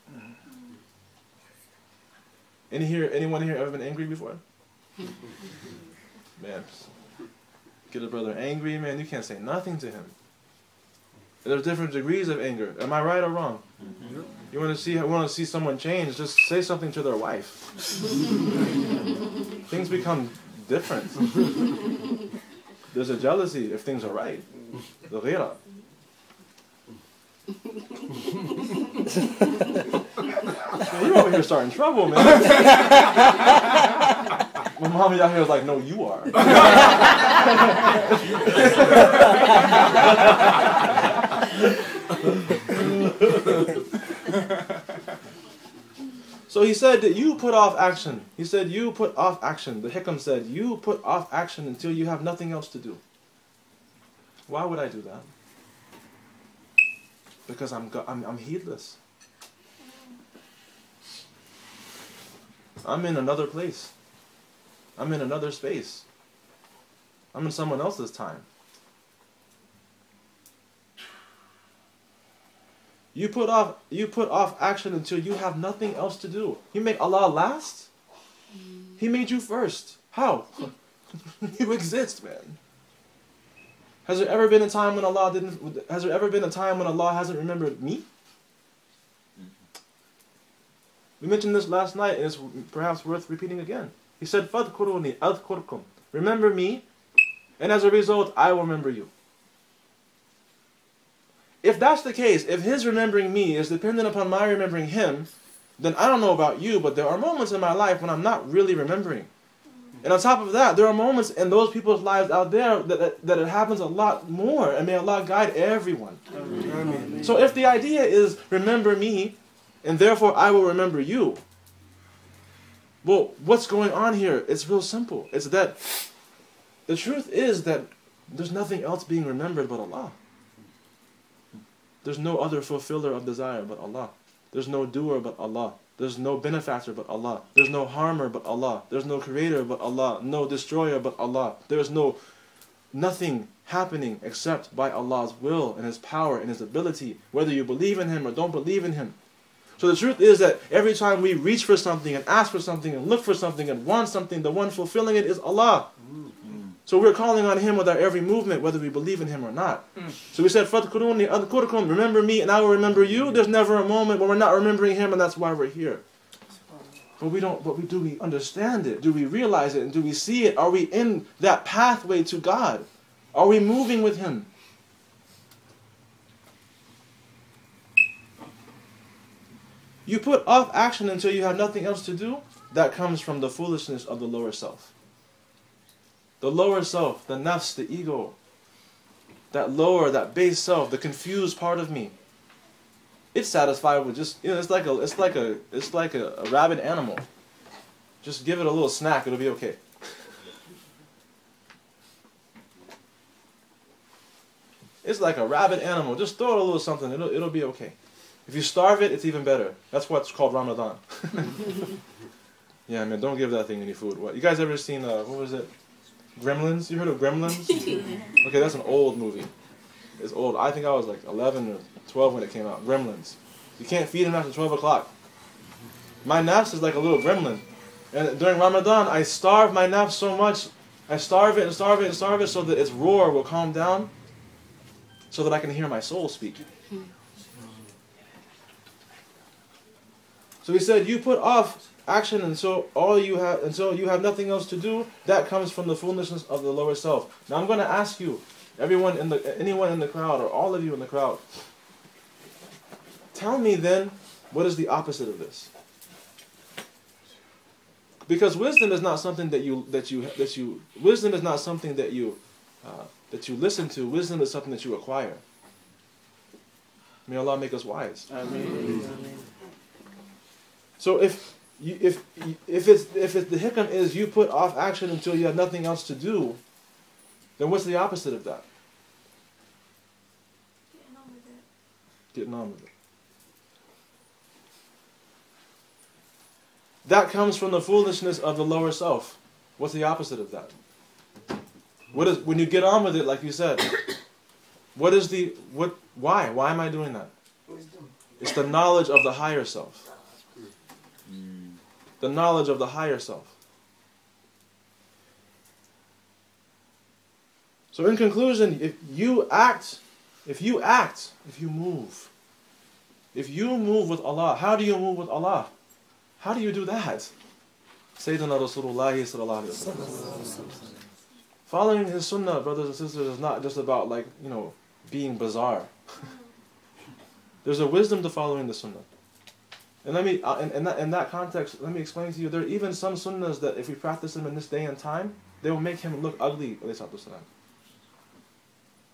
Anyone here ever been angry before? Man, get a brother angry, man, you can't say nothing to him. There's different degrees of anger. Am I right or wrong? You want to see someone change, just say something to their wife. Things become different. There's a jealousy if things are right. The ghira. You're over here starting trouble, man. My mommy out here was like, no, you are. So he said that you put off action. He said you put off action. The Hikam said you put off action until you have nothing else to do. Why would I do that? Because I'm heedless. I'm in another place. I'm in another space. I'm in someone else's time. You put off action until you have nothing else to do. You make Allah last? He made you first. How? You exist, man. Has there ever been a time when Allah hasn't remembered me? We mentioned this last night, and it's perhaps worth repeating again. He said, "Fadhkuruni adhkurkum." Remember me, and as a result, I will remember you. If that's the case, if His remembering me is dependent upon my remembering Him, then I don't know about you, but there are moments in my life when I'm not really remembering. And on top of that, there are moments in those people's lives out there that it happens a lot more, and may Allah guide everyone. Amen. So if the idea is remember me, and therefore I will remember you, well, what's going on here? It's real simple. It's that the truth is that there's nothing else being remembered but Allah. There's no other fulfiller of desire but Allah. There's no doer but Allah. There's no benefactor but Allah. There's no harmer but Allah. There's no creator but Allah. No destroyer but Allah. There's nothing happening except by Allah's will and His power and His ability, whether you believe in Him or don't believe in Him. So the truth is that every time we reach for something and ask for something and look for something and want something, the one fulfilling it is Allah. So we're calling on Him with our every movement, whether we believe in Him or not. So we said, "Fadhkuruni adhkurkum," remember me and I will remember you. There's never a moment when we're not remembering Him, and that's why we're here. But do we understand it? Do we realize it? And do we see it? Are we in that pathway to God? Are we moving with Him? You put off action until you have nothing else to do. That comes from the foolishness of the lower self. The lower self, the nafs, the ego, that base self, the confused part of me. It's satisfied with just, it's like a rabid animal. Just give it a little snack, it'll be okay. It's like a rabid animal. Just throw it a little something, it'll be okay. If you starve it, it's even better. That's what's called Ramadan. Yeah, man, don't give that thing any food. What? You guys ever seen, what was it? Gremlins? You heard of Gremlins? Okay, that's an old movie. It's old. I think I was like 11 or 12 when it came out. Gremlins. You can't feed them after 12 o'clock. My nafs is like a little gremlin. And during Ramadan, I starve my nafs so much. I starve it and starve it and starve it so that its roar will calm down so that I can hear my soul speak. So he said, you put off action until you have nothing else to do. That comes from the foolishness of the lower self. Now I'm going to ask you, anyone in the crowd, or all of you in the crowd, tell me then, what is the opposite of this? Because wisdom is not something that you listen to. Wisdom is something that you acquire. May Allah make us wise. Amen. So if the hikam is you put off action until you have nothing else to do, then what's the opposite of that? Getting on with it. Getting on with it. That comes from the foolishness of the lower self. What's the opposite of that? When you get on with it, like you said, why? Why am I doing that? Wisdom. It's the knowledge of the higher self. The knowledge of the higher self. So in conclusion, if you move with Allah, how do you move with Allah? How do you do that? Sayyidina Rasulullah sallallahu alaihi wasallam. Following his sunnah, brothers and sisters, is not just about being bizarre. There's a wisdom to following the sunnah. And in that context, let me explain to you, there are even some sunnahs that if we practice them in this day and time, they will make him look ugly, alayhi salatu wasalam.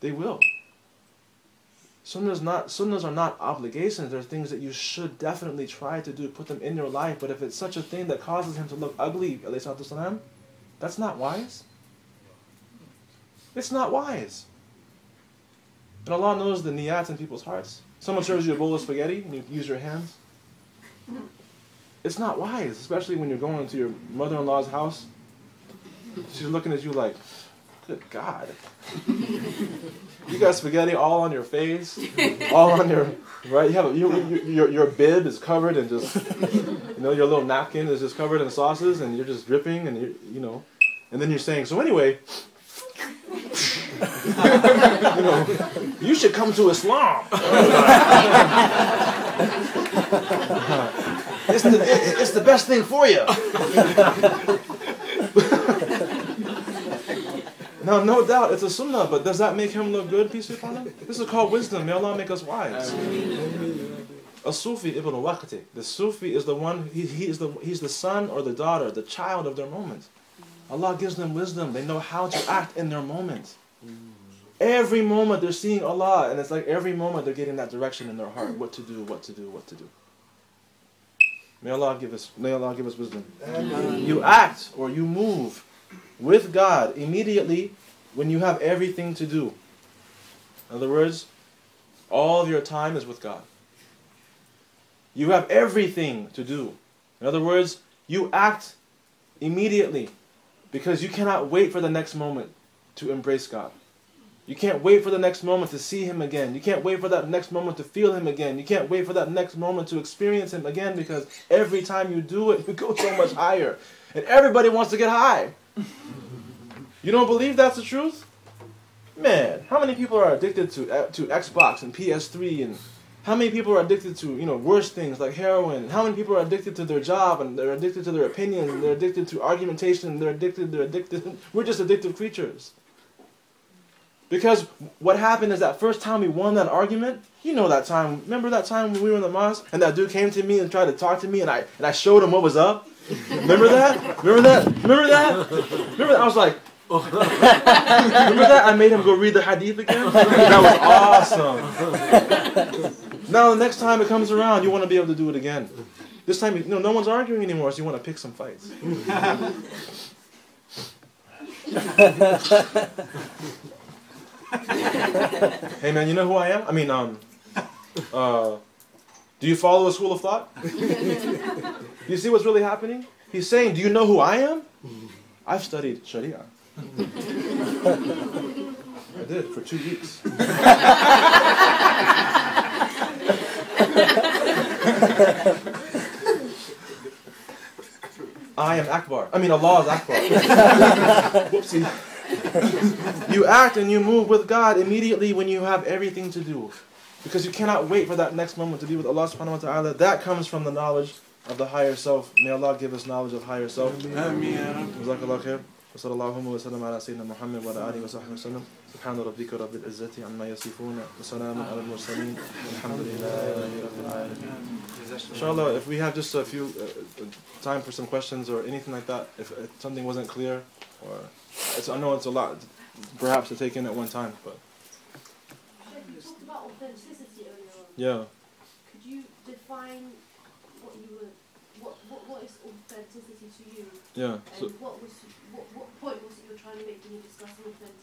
They will. Sunnahs are not obligations. They're things that you should definitely try to do, put them in your life. But if it's such a thing that causes him to look ugly, alayhi salatu wasalam, that's not wise. It's not wise. And Allah knows the niyats in people's hearts. Someone serves you a bowl of spaghetti and you use your hands. It's not wise, especially when you're going to your mother-in-law's house. She's looking at you like, Good God. You got spaghetti all on your face, all on your, right? You have your bib is covered in just, your little napkin is just covered in sauces, and you're just dripping, and and then you're saying, so anyway, you should come to Islam. It's the best thing for you. Now, no doubt, it's a sunnah, but does that make him look good, peace be upon him? This is called wisdom. May Allah make us wise. A Sufi ibn Waqti. The Sufi is the one, he's the son or the daughter, the child of their moment. Allah gives them wisdom. They know how to act in their moment. Every moment they're seeing Allah, and it's like every moment they're getting that direction in their heart, what to do, what to do, what to do. May Allah give us wisdom. You act or you move with God immediately when you have everything to do. In other words, all of your time is with God. You have everything to do. In other words, you act immediately because you cannot wait for the next moment to embrace God. You can't wait for the next moment to see Him again. You can't wait for that next moment to feel Him again. You can't wait for that next moment to experience Him again, because every time you do it, you go so much higher. And everybody wants to get high. You don't believe that's the truth? Man, how many people are addicted to Xbox and PS3, and how many people are addicted to worse things like heroin? How many people are addicted to their job, and they're addicted to their opinions, and they're addicted to argumentation, they're addicted. We're just addictive creatures. Because what happened is that first time we won that argument, that time, remember that time when we were in the mosque and that dude came to me and tried to talk to me, and I showed him what was up? Remember that? Remember that? Remember that? Remember that? I was like, remember that? I made him go read the hadith again? That was awesome. Now the next time it comes around, you want to be able to do it again. This time, no one's arguing anymore, so you want to pick some fights. Hey man, you know who I am? I mean, do you follow a school of thought? You see what's really happening? He's saying, do you know who I am? I've studied Sharia. I did, for 2 weeks. I am Akbar. I mean, Allah is Akbar. Whoopsie. You act and you move with God immediately when you have everything to do. Because you cannot wait for that next moment to be with Allah subhanahu wa ta'ala. That comes from the knowledge of the higher self. May Allah give us knowledge of higher self. Ameen. Jazakallah khair. وصلى الله وسلم على سيدنا محمد وعلى آله وصحبه وسلم سبحان ربك رب العزة عما يصفون وسلام على المرسلين والحمد لله رب العالمين. Inshallah, if we have just a few time for some questions or anything like that, if something wasn't clear, or I know it's a lot perhaps to take in at one time, but You talked about authenticity earlier on. yeah. Could you define what is authenticity to you? Yeah. And what point was it you were trying to make when you discussed authenticity?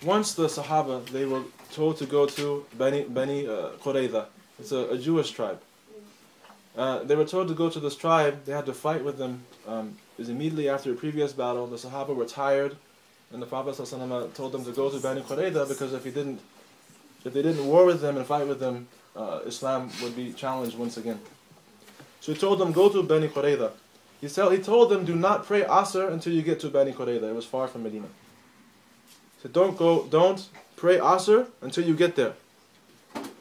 Once the Sahaba, they were told to go to Bani Qurayza. It's a Jewish tribe. They were told to go to this tribe. They had to fight with them. It was immediately after a previous battle. The Sahaba were tired, and the Prophet ﷺ told them to go to Bani Qurayza, because if they didn't war with them and fight with them, Islam would be challenged once again. So he told them, go to Bani Qurayza. He told them, do not pray Asr until you get to Bani Qurayza. It was far from Medina. He said, don't pray Asr until you get there.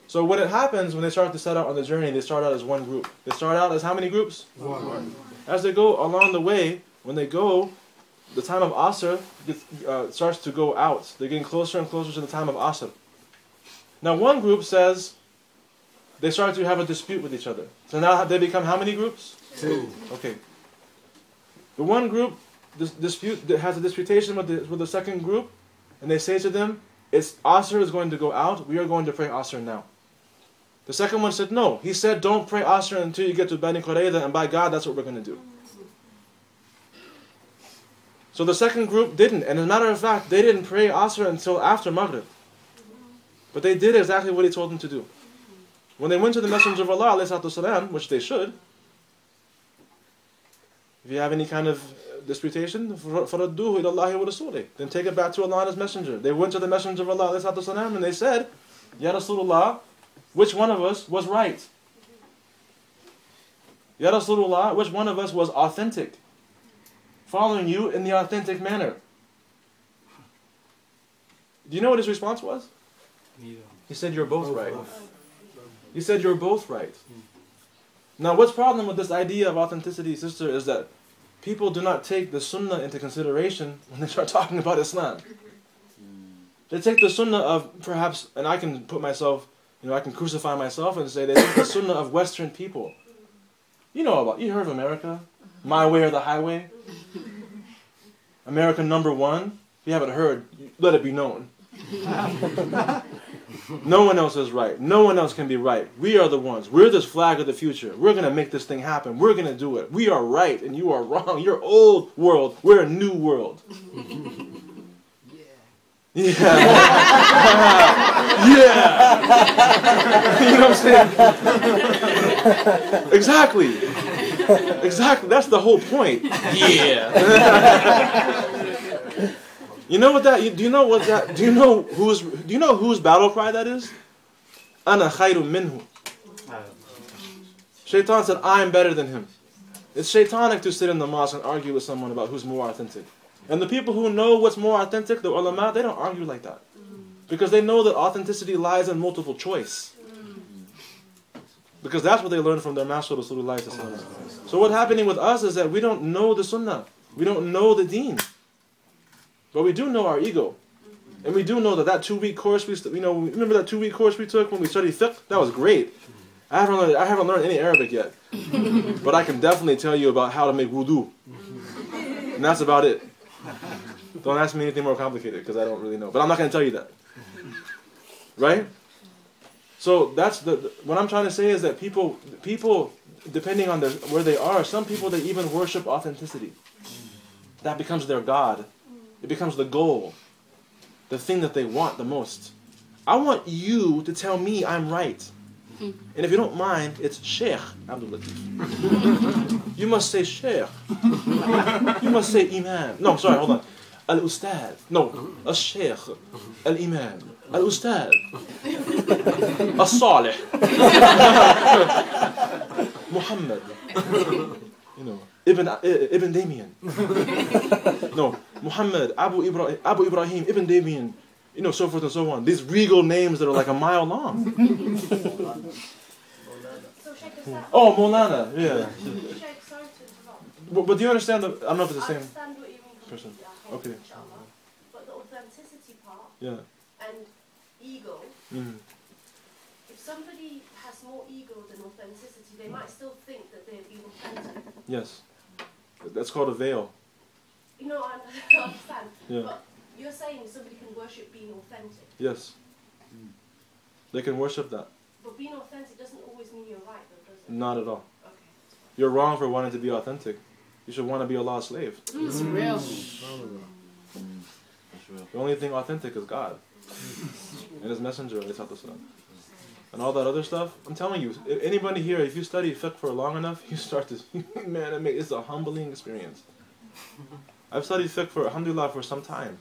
So what happens when they start to set out on the journey, they start out as one group. They start out as how many groups? One. As they go along the way, when they go, the time of Asr starts to go out. They're getting closer and closer to the time of Asr. Now one group says, they start to have a dispute with each other. So now they become how many groups? 2. Okay. The one group has a disputation with the second group, and they say to them, Asr is going to go out, we are going to pray Asr now. The second one said, no. He said, don't pray Asr until you get to Bani Qurayza, and by God, that's what we're going to do. So the second group didn't, and as a matter of fact, they didn't pray Asr until after Maghrib. But they did exactly what he told them to do. When they went to the Messenger of Allah, ﷺ, which they should, If you have any kind of disputation, فَرَدُّوهُ إِلَى اللَّهِ وَرَسُولِهِ, then take it back to Allah and His Messenger. They went to the Messenger of Allah ﷺ, and they said, Ya Rasulullah, which one of us was right? Ya Rasulullah, which one of us was authentic? Following you in the authentic manner. Do you know what his response was? He said, you're both right. He said, you're both right. Now, what's the problem with this idea of authenticity, sister, is that people do not take the sunnah into consideration when they start talking about Islam. They take the sunnah of perhaps, and I can put myself, I can crucify myself and say they take the sunnah of Western people. You heard of America? My way or the highway? America #1? If you haven't heard, let it be known. No one else is right. No one else can be right. We are the ones. We're this flag of the future. We're going to make this thing happen. We're going to do it. We are right and you are wrong. You're old world. We're a new world. Yeah. Yeah. You know what I'm saying? Exactly. That's the whole point. Yeah. Do you know whose battle cry that is? Ana khayrun minhu. Shaitan said, I'm better than him. It's shaitanic to sit in the mosque and argue with someone about who's more authentic. And the people who know what's more authentic, the ulama, they don't argue like that. Because they know that authenticity lies in multiple choice. Because that's what they learned from their master Rasulullah. So what's happening with us is that we don't know the sunnah. We don't know the deen. But we do know our ego. And we do know that 2-week course, remember that 2-week course we took when we studied fiqh? That was great. I haven't learned any Arabic yet. But I can definitely tell you about how to make wudu. And that's about it. Don't ask me anything more complicated because I don't really know. But I'm not going to tell you that. Right? So that's what I'm trying to say is that people depending on where they are, some people, they even worship authenticity. That becomes their God. It becomes the goal. The thing that they want the most. I want you to tell me I'm right. And if you don't mind, it's Sheikh Abdul Latif. You must say Sheikh. You must say Imam. No, sorry, hold on. Al-Ustad. No, Al-Sheikh. Al-Imam. Al-Ustad. Al-Salih. Muhammad. Ibn Damien. No, Muhammad, Abu Ibrahim, Ibn Damien. So forth and so on. These regal names that are like a mile long. Oh, Maulana, yeah. But do you understand I don't know if it's the same person. Okay. But the authenticity part, and ego, if somebody has more ego than authenticity, they might still think that they're being authentic. Yes. That's called a veil. I understand. Yeah. But you're saying somebody can worship being authentic. Yes. They can worship that. But being authentic doesn't always mean you're right, though, does it? Not at all. Okay. You're wrong for wanting to be authentic. You should want to be Allah's slave. It's real. The only thing authentic is God and His Messenger. And all that other stuff, I'm telling you, anybody here, if you study fiqh for long enough, you start to, man, it's a humbling experience. I've studied fiqh alhamdulillah, for some time.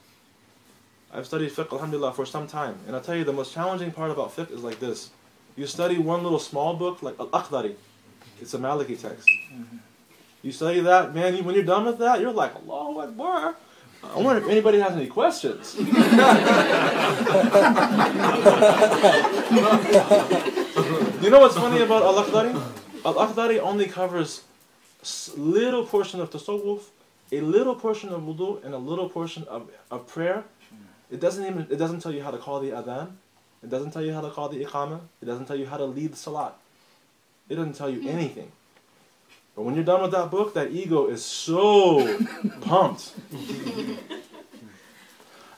And I'll tell you, the most challenging part about fiqh is like this. You study one little small book, like Al-Akhdari. It's a Maliki text. You study that, man, when you're done with that, you're like, Allahu Akbar. I wonder if anybody has any questions. You know what's funny about Al-Akhdari? Al-Akhdari only covers a little portion of tasawwuf, a little portion of wudu, and a little portion of prayer. It doesn't tell you how to call the adhan. It doesn't tell you how to call the iqamah. It doesn't tell you how to lead salat. It doesn't tell you anything. But when you're done with that book, that ego is so pumped.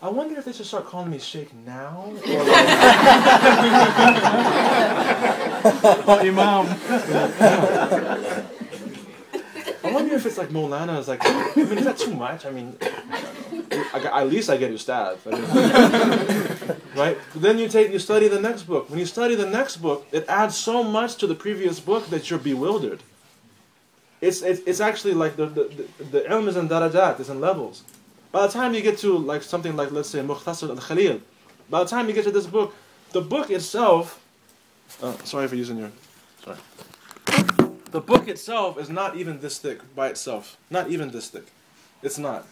I wonder if they should start calling me Sheikh now? Or Imam. I wonder if it's like Maulana is like, is that too much? At least I get Ustad. Right? Then you study the next book. When you study the next book, it adds so much to the previous book that you're bewildered. it's actually like the ilm is in darajat, it's in levels. By the time you get to like something like, let's say, Mukhtasar al-Khalil, by the time you get to this book, the book itself, sorry for using your, sorry. The book itself is not even this thick by itself. Not even this thick. It's not.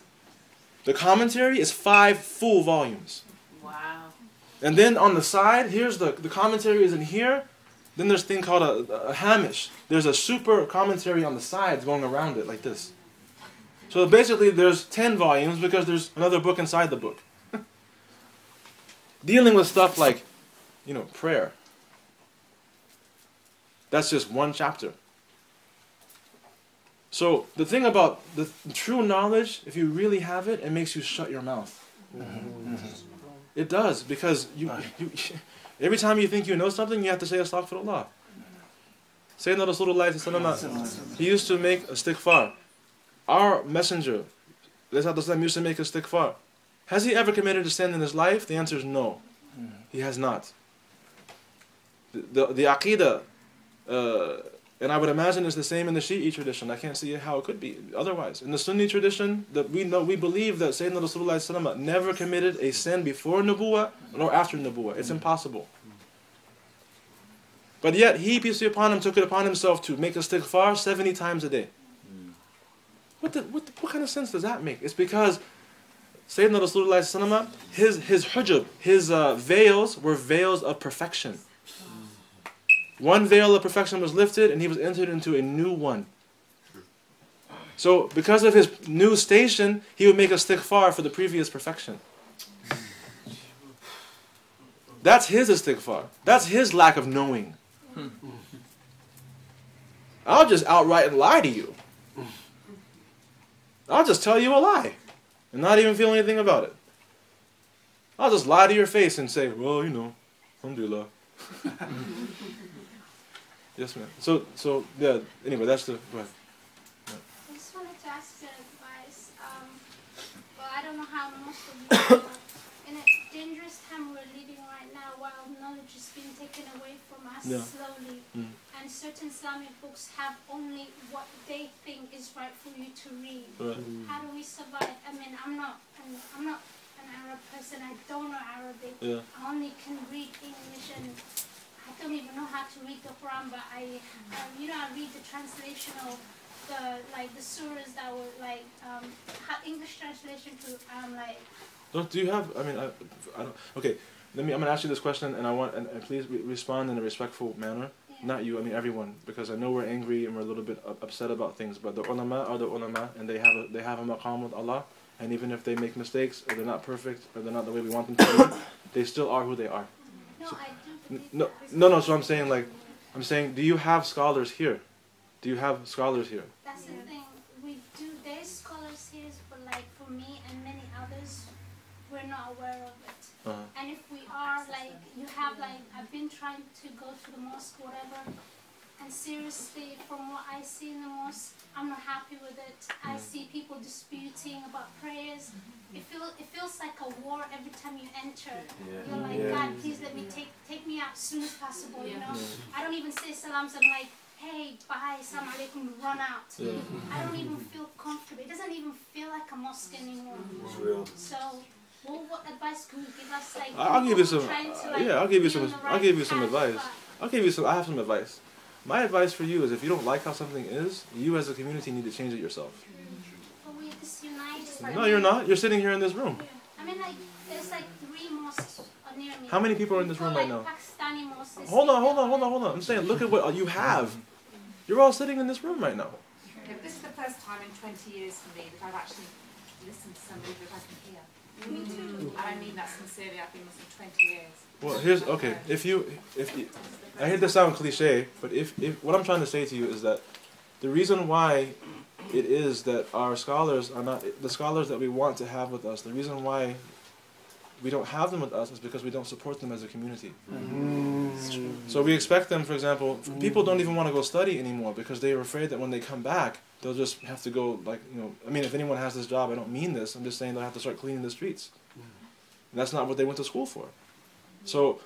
The commentary is 5 full volumes. Wow. And then on the side, here's the commentary is in here. Then there's a thing called a hamish. There's a super commentary on the sides going around it like this. So basically there's 10 volumes because there's another book inside the book. Dealing with stuff like, prayer. That's just one chapter. So the thing about the true knowledge, if you really have it, it makes you shut your mouth. It does, because you every time you think you know something, you have to say astaghfirullah. Sayyidina Rasulullah, he used to make a istighfar. Our messenger, used to make a istighfar. Has he ever committed a sin in his life? The answer is no. He has not. The aqidah, and I would imagine it's the same in the Shi'i tradition. I can't see how it could be otherwise. In the Sunni tradition, we believe that Sayyidina Rasulullah never committed a sin before Nubuwwah nor after Nubuwwah. It's impossible. But yet, he, peace be upon him, took it upon himself to make istighfar 70 times a day. What kind of sense does that make? It's because Sayyidina Rasulullah, his hujub, his veils were veils of perfection. One veil of perfection was lifted and he was entered into a new one. So because of his new station, he would make a istighfar for the previous perfection. That's his istighfar. That's his lack of knowing. I'll just outright lie to you. I'll just tell you a lie and not even feel anything about it. I'll just lie to your face and say, well, alhamdulillah. Yes, ma'am. So yeah, anyway, that's the... Go ahead. Yeah. I just wanted to ask your advice. Well, I don't know how most of you feel. In a dangerous time we're living right now, while knowledge is being taken away from us slowly, and certain Islamic books have only what they think is right for you to read. Right. How do we survive? I mean, I'm not an Arab person. I don't know Arabic. Yeah. I only can read English, and I don't even know how to read the Quran, but I read the translation of the surahs that were English translation to Do you have? I mean, I don't. Okay, I'm gonna ask you this question, and and please respond in a respectful manner. Yeah. Not you, I mean everyone, because I know we're angry and we're a little bit upset about things. But the ulama are the ulama, and they have a maqam with Allah. And even if they make mistakes, or they're not perfect, or they're not the way we want them to be, they still are who they are. No, so, I do. No. So I'm saying, do you have scholars here? Do you have scholars here? That's the thing. We do. There's scholars here, but for me and many others, we're not aware of it. And if we are, I've been trying to go to the mosque, whatever, and seriously, from what I see in the mosque, I'm not happy with it. I see people disputing about prayers. It feels like a war every time you enter. You're like, God, please let me take me out as soon as possible, I don't even say salams, I'm like, hey, bye, salam alaikum, run out. I don't even feel comfortable. It doesn't even feel like a mosque anymore. So, what advice can you give us? I'll give you some. I'll give you some advice. I have some advice. My advice for you is, if you don't like how something is, you as a community need to change it yourself. But we're disunited. No, you're not. You're sitting here in this room. I mean, there's 3 mosques near me. How many people are in this room right now? Pakistani mosques. Hold on. I'm saying, look at what you have. You're all sitting in this room right now. This is the first time in 20 years for me that I've actually listened to somebody that I can hear. Me too. And I mean that sincerely. I've been listening 20 years. Well, here's okay. If you, I hate to sound cliche, but if what I'm trying to say to you is that the reason why it is that our scholars are not the scholars that we want to have with us, the reason why we don't have them with us is because we don't support them as a community. So we expect them, for example, people don't even want to go study anymore because they are afraid that when they come back, they'll just have to go, I mean, if anyone has this job, I don't mean this, I'm just saying they'll have to start cleaning the streets. And that's not what they went to school for. So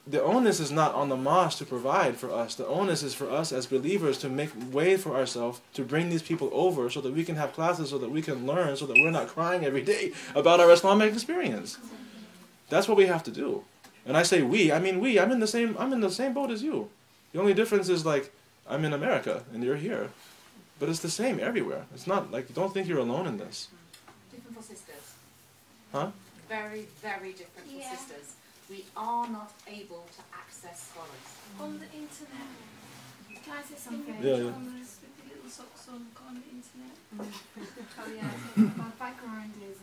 the onus is not on the mosque to provide for us. The onus is for us as believers to make way for ourselves, to bring these people over so that we can have classes, so that we can learn, so that we're not crying every day about our Islamic experience. That's what we have to do. And I say we, I mean we. I'm in the same boat as you. The only difference is like I'm in America and you're here. But it's the same everywhere. It's not like, don't think you're alone in this. Different for sisters. Huh? Very, very different for Yeah. sisters. We are not able to access scholars. On the internet. Can I say something? Yeah, yeah. With the little socks on on the internet. Oh yeah, so my background is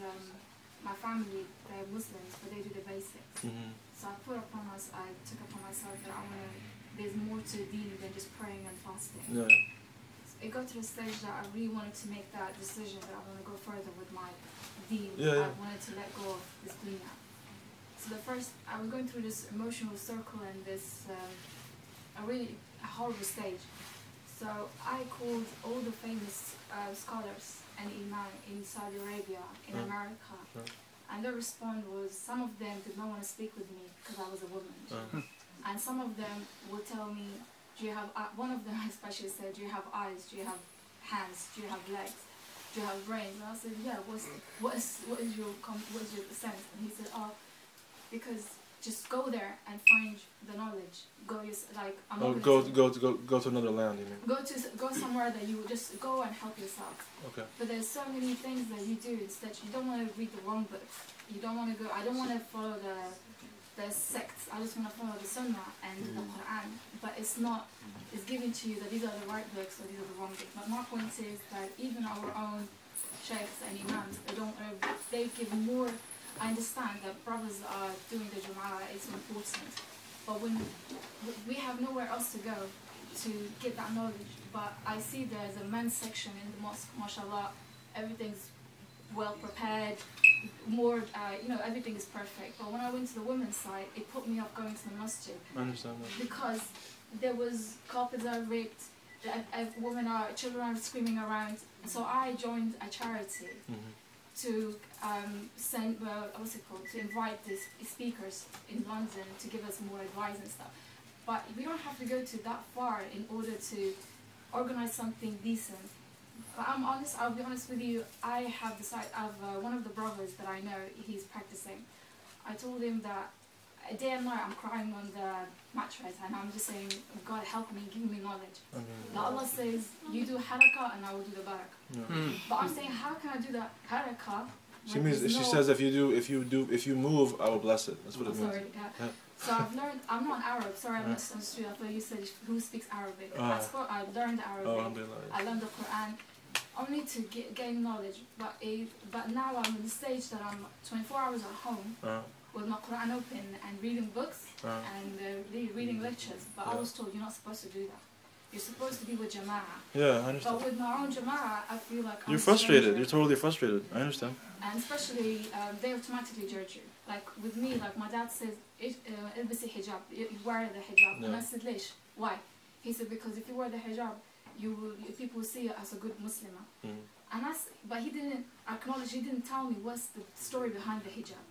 my family, they're Muslims, but they do the basics. Mm-hmm. So I took upon myself that there's more to deen than just praying and fasting. Yeah. So it got to the stage that I really wanted to make that decision that I want to go further with my deen. Yeah, yeah. I wanted to let go of this dunya. So I was going through this emotional circle and this a horrible stage. So I called all the famous scholars and Imam in Saudi Arabia, in America, and their response was some of them did not want to speak with me because I was a woman, and some of them would tell me, "Do you have?" One of them especially said, "Do you have eyes? Do you have hands? Do you have legs? Do you have brains?" And I said, "Yeah. What is your sense?" And he said, "Oh, because just go there and find the knowledge. Go I'm not Go to another land, you mean? go somewhere that you would just go and help yourself. Okay. But there's so many things that you do that you don't want to read the wrong books. You don't want to go. I don't want to follow the sects. I just want to follow the Sunnah and the Quran. But it's not. It's given to you that these are the right books or these are the wrong books. But my point is that even our own sheikhs and imams, they give more. I understand that brothers are doing the Jum'ah, it's important, but when we have nowhere else to go to get that knowledge. But I see there's a men's section in the mosque, mashallah, everything's well prepared, more, everything is perfect. But when I went to the women's side, it put me off going to the masjid. I understand that. Because there was carpets that are ripped, children are screaming around, and so I joined a charity. To to invite the speakers in London to give us more advice and stuff. But we don't have to go to that far in order to organize something decent. But I'll be honest with you, I have decided, one of the brothers that I know, he's practicing. I told him that day and night I'm crying on the mattress and I'm just saying, God help me, give me knowledge. That Allah says, you do harakah and I will do the barakah. Yeah. But I'm saying, how can I do the harakah? She says if you move, I will bless it. That's what it means. Sorry, yeah. So I've learned. I'm not Arab. Sorry, I misunderstood. I thought you said who speaks Arabic. That's what I learned Arabic. I learned the Quran only to gain knowledge. But now I'm in the stage that I'm 24 hours at home with my Quran open and reading books and reading lectures. But I was told you're not supposed to do that. You're supposed to be with Jama'ah. Yeah, I understand. But with my own Jama'ah, I feel like you're frustrated. You're totally frustrated. I understand. And especially, they automatically judge you. Like with me, like my dad says, "Ilbisi hijab, you wear the hijab." Yeah. And I said, "Lish, why?" He said, "Because if you wear the hijab, people will see you as a good Muslimah." But he didn't acknowledge. He didn't tell me what's the story behind the hijab.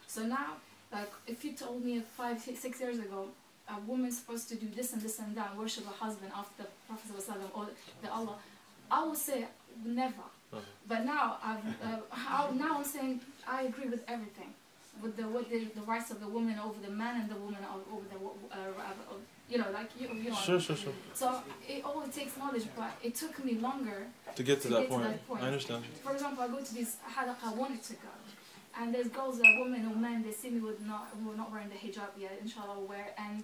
So now, like if you told me 5, 6 years ago, a woman's supposed to do this and this and that, and worship her husband after the Prophet ﷺ or the Allah, I would say never. But now I'm saying I agree with everything, with the rights of the woman over the man and the woman over the Sure. So it always takes knowledge, but it took me longer to get to that point. I understand. For example, I go to this halaqah I wanted to go, and there's girls, women or men, they see me who are not wearing the hijab yet, inshallah will wear, and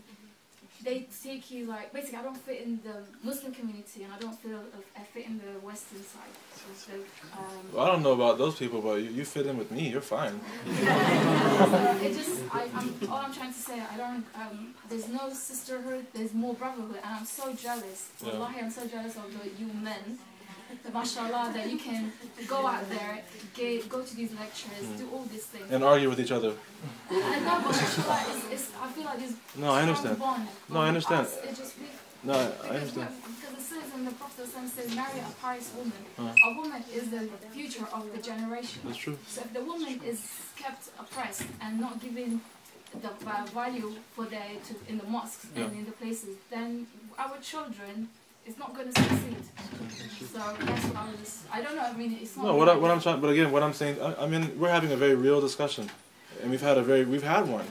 they take you like, basically I don't fit in the Muslim community and I don't feel I fit in the Western side. So, well, I don't know about those people, but you fit in with me, you're fine. All I'm trying to say, there's no sisterhood, there's more brotherhood, and I'm so jealous. Wallahi, I'm so jealous of you men. Mashallah, that you can go out there, go to these lectures, do all these things. And argue with each other. And no, but mashallah, I feel like there's I understand. bond. No, I understand. No, I understand. Because it says in the Prophet says, marry a pious woman. A woman is the future of the generation. That's true. So if the woman is kept oppressed and not given value for in the mosques and in the places, then our children is not going to succeed. So that's what I don't know. I mean, it's not. No, what I'm trying, but again, what I'm saying, I mean, we're having a very real discussion, and we've had one.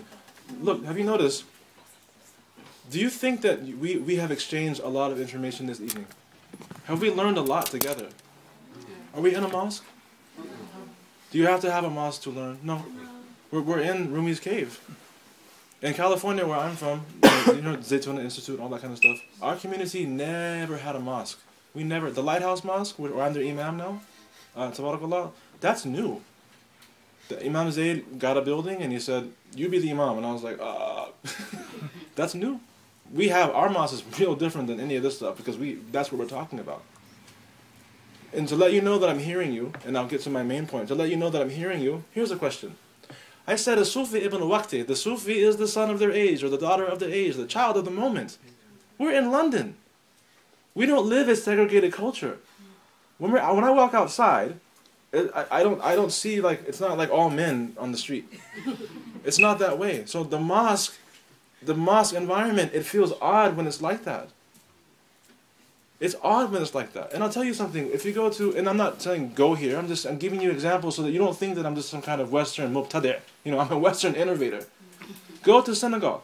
Look, have you noticed? Do you think that we have exchanged a lot of information this evening? Have we learned a lot together? Are we in a mosque? Do you have to have a mosque to learn? No. We're in Rumi's cave. In California, where I'm from, you know, Zaytuna Institute, all that kind of stuff, our community never had a mosque. We never, the Lighthouse Mosque, where I'm their Imam now, Tabarakallah, that's new. The Imam Zayd got a building and he said, you be the Imam. And I was like, that's new. Our mosque is real different than any of this stuff because that's what we're talking about. And to let you know that I'm hearing you, and I'll get to my main point, to let you know that I'm hearing you, here's a question. I said a Sufi ibn Waqti. The Sufi is the son of their age, or the daughter of their age, the child of the moment. We're in London. We don't live a segregated culture. When I walk outside, I don't see, like, it's not like all men on the street. It's not that way. So the mosque environment, it feels odd when it's like that. It's odd when it's like that. And I'll tell you something, if you go to, and I'm not saying go here, I'm giving you examples so that you don't think that I'm just some kind of Western mubtadi'. You know, I'm a Western innovator. Go to Senegal.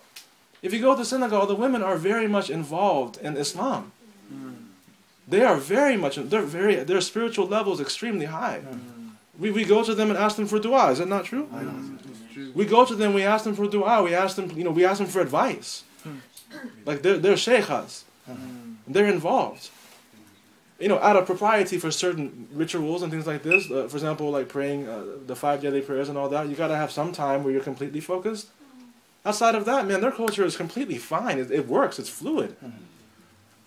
If you go to Senegal, the women are very much involved in Islam. They are very much, their spiritual level is extremely high. We go to them and ask them for dua, is that not true? We go to them, we ask them for dua, we ask them for advice. Like they're sheikhas. They're involved. You know, out of propriety for certain rituals and things like this, for example, like praying the 5 daily prayers and all that, you got to have some time where you're completely focused. Outside of that, man, their culture is completely fine. It works. It's fluid.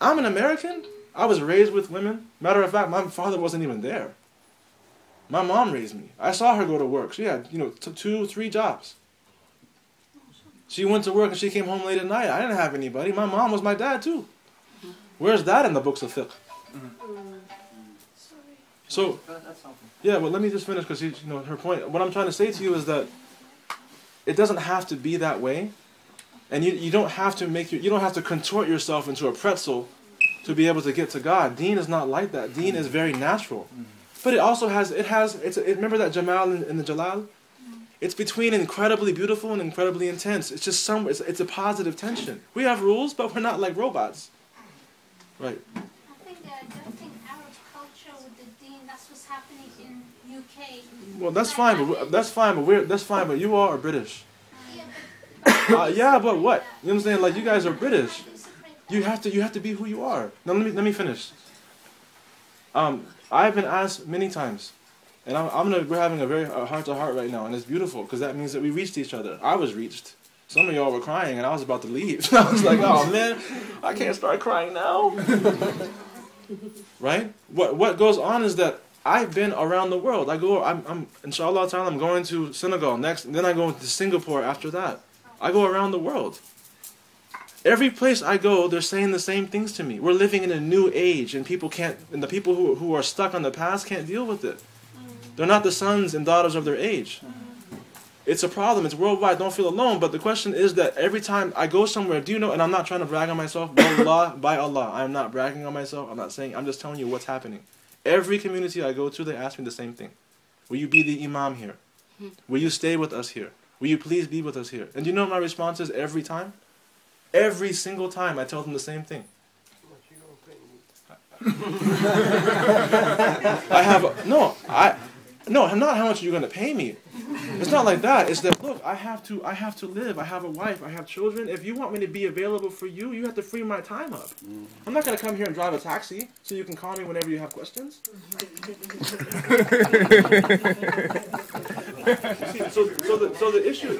I'm an American. I was raised with women. Matter of fact, my father wasn't even there. My mom raised me. I saw her go to work. She had, 2, 3 jobs. She went to work and she came home late at night. I didn't have anybody. My mom was my dad too. Where's that in the books of fiqh? So, yeah, well, let me just finish because her point. What I'm trying to say to you is that it doesn't have to be that way, and you don't have to you don't have to contort yourself into a pretzel to be able to get to God. Deen is not like that. Deen is very natural, but it also remember that Jamal and the Jalal. It's between incredibly beautiful and incredibly intense. It's just it's a positive tension. We have rules, but we're not like robots. Right. I don't think Arab culture with the deen, that's what's happening in UK. Well, that's fine, but you all are British. Yeah, but what? You know what I'm saying? Like, you guys are British. You have to be who you are. Now let me finish. I've been asked many times, and we're having a very heart to heart right now, and it's beautiful because that means that we reached each other. I was reached. Some of y'all were crying, and I was about to leave. I was like, oh man, I can't start crying now. Right? What goes on is that I've been around the world. I'm inshallah ta'ala, I'm going to Senegal next, and then I go to Singapore after that. I go around the world. Every place I go, they're saying the same things to me. We're living in a new age, and the people who are stuck on the past can't deal with it. They're not the sons and daughters of their age. It's a problem. It's worldwide. Don't feel alone. But the question is that every time I go somewhere, do you know, and I'm not trying to brag on myself, by Allah, I'm not bragging on myself. I'm just telling you what's happening. Every community I go to, they ask me the same thing. Will you be the Imam here? Will you stay with us here? Will you please be with us here? And do you know what my response is every time? Every single time I tell them the same thing. No, not how much you're going to pay me. It's not like that. It's that, look, I have to live. I have a wife. I have children. If you want me to be available for you, you have to free my time up. I'm not going to come here and drive a taxi so you can call me whenever you have questions. So the issue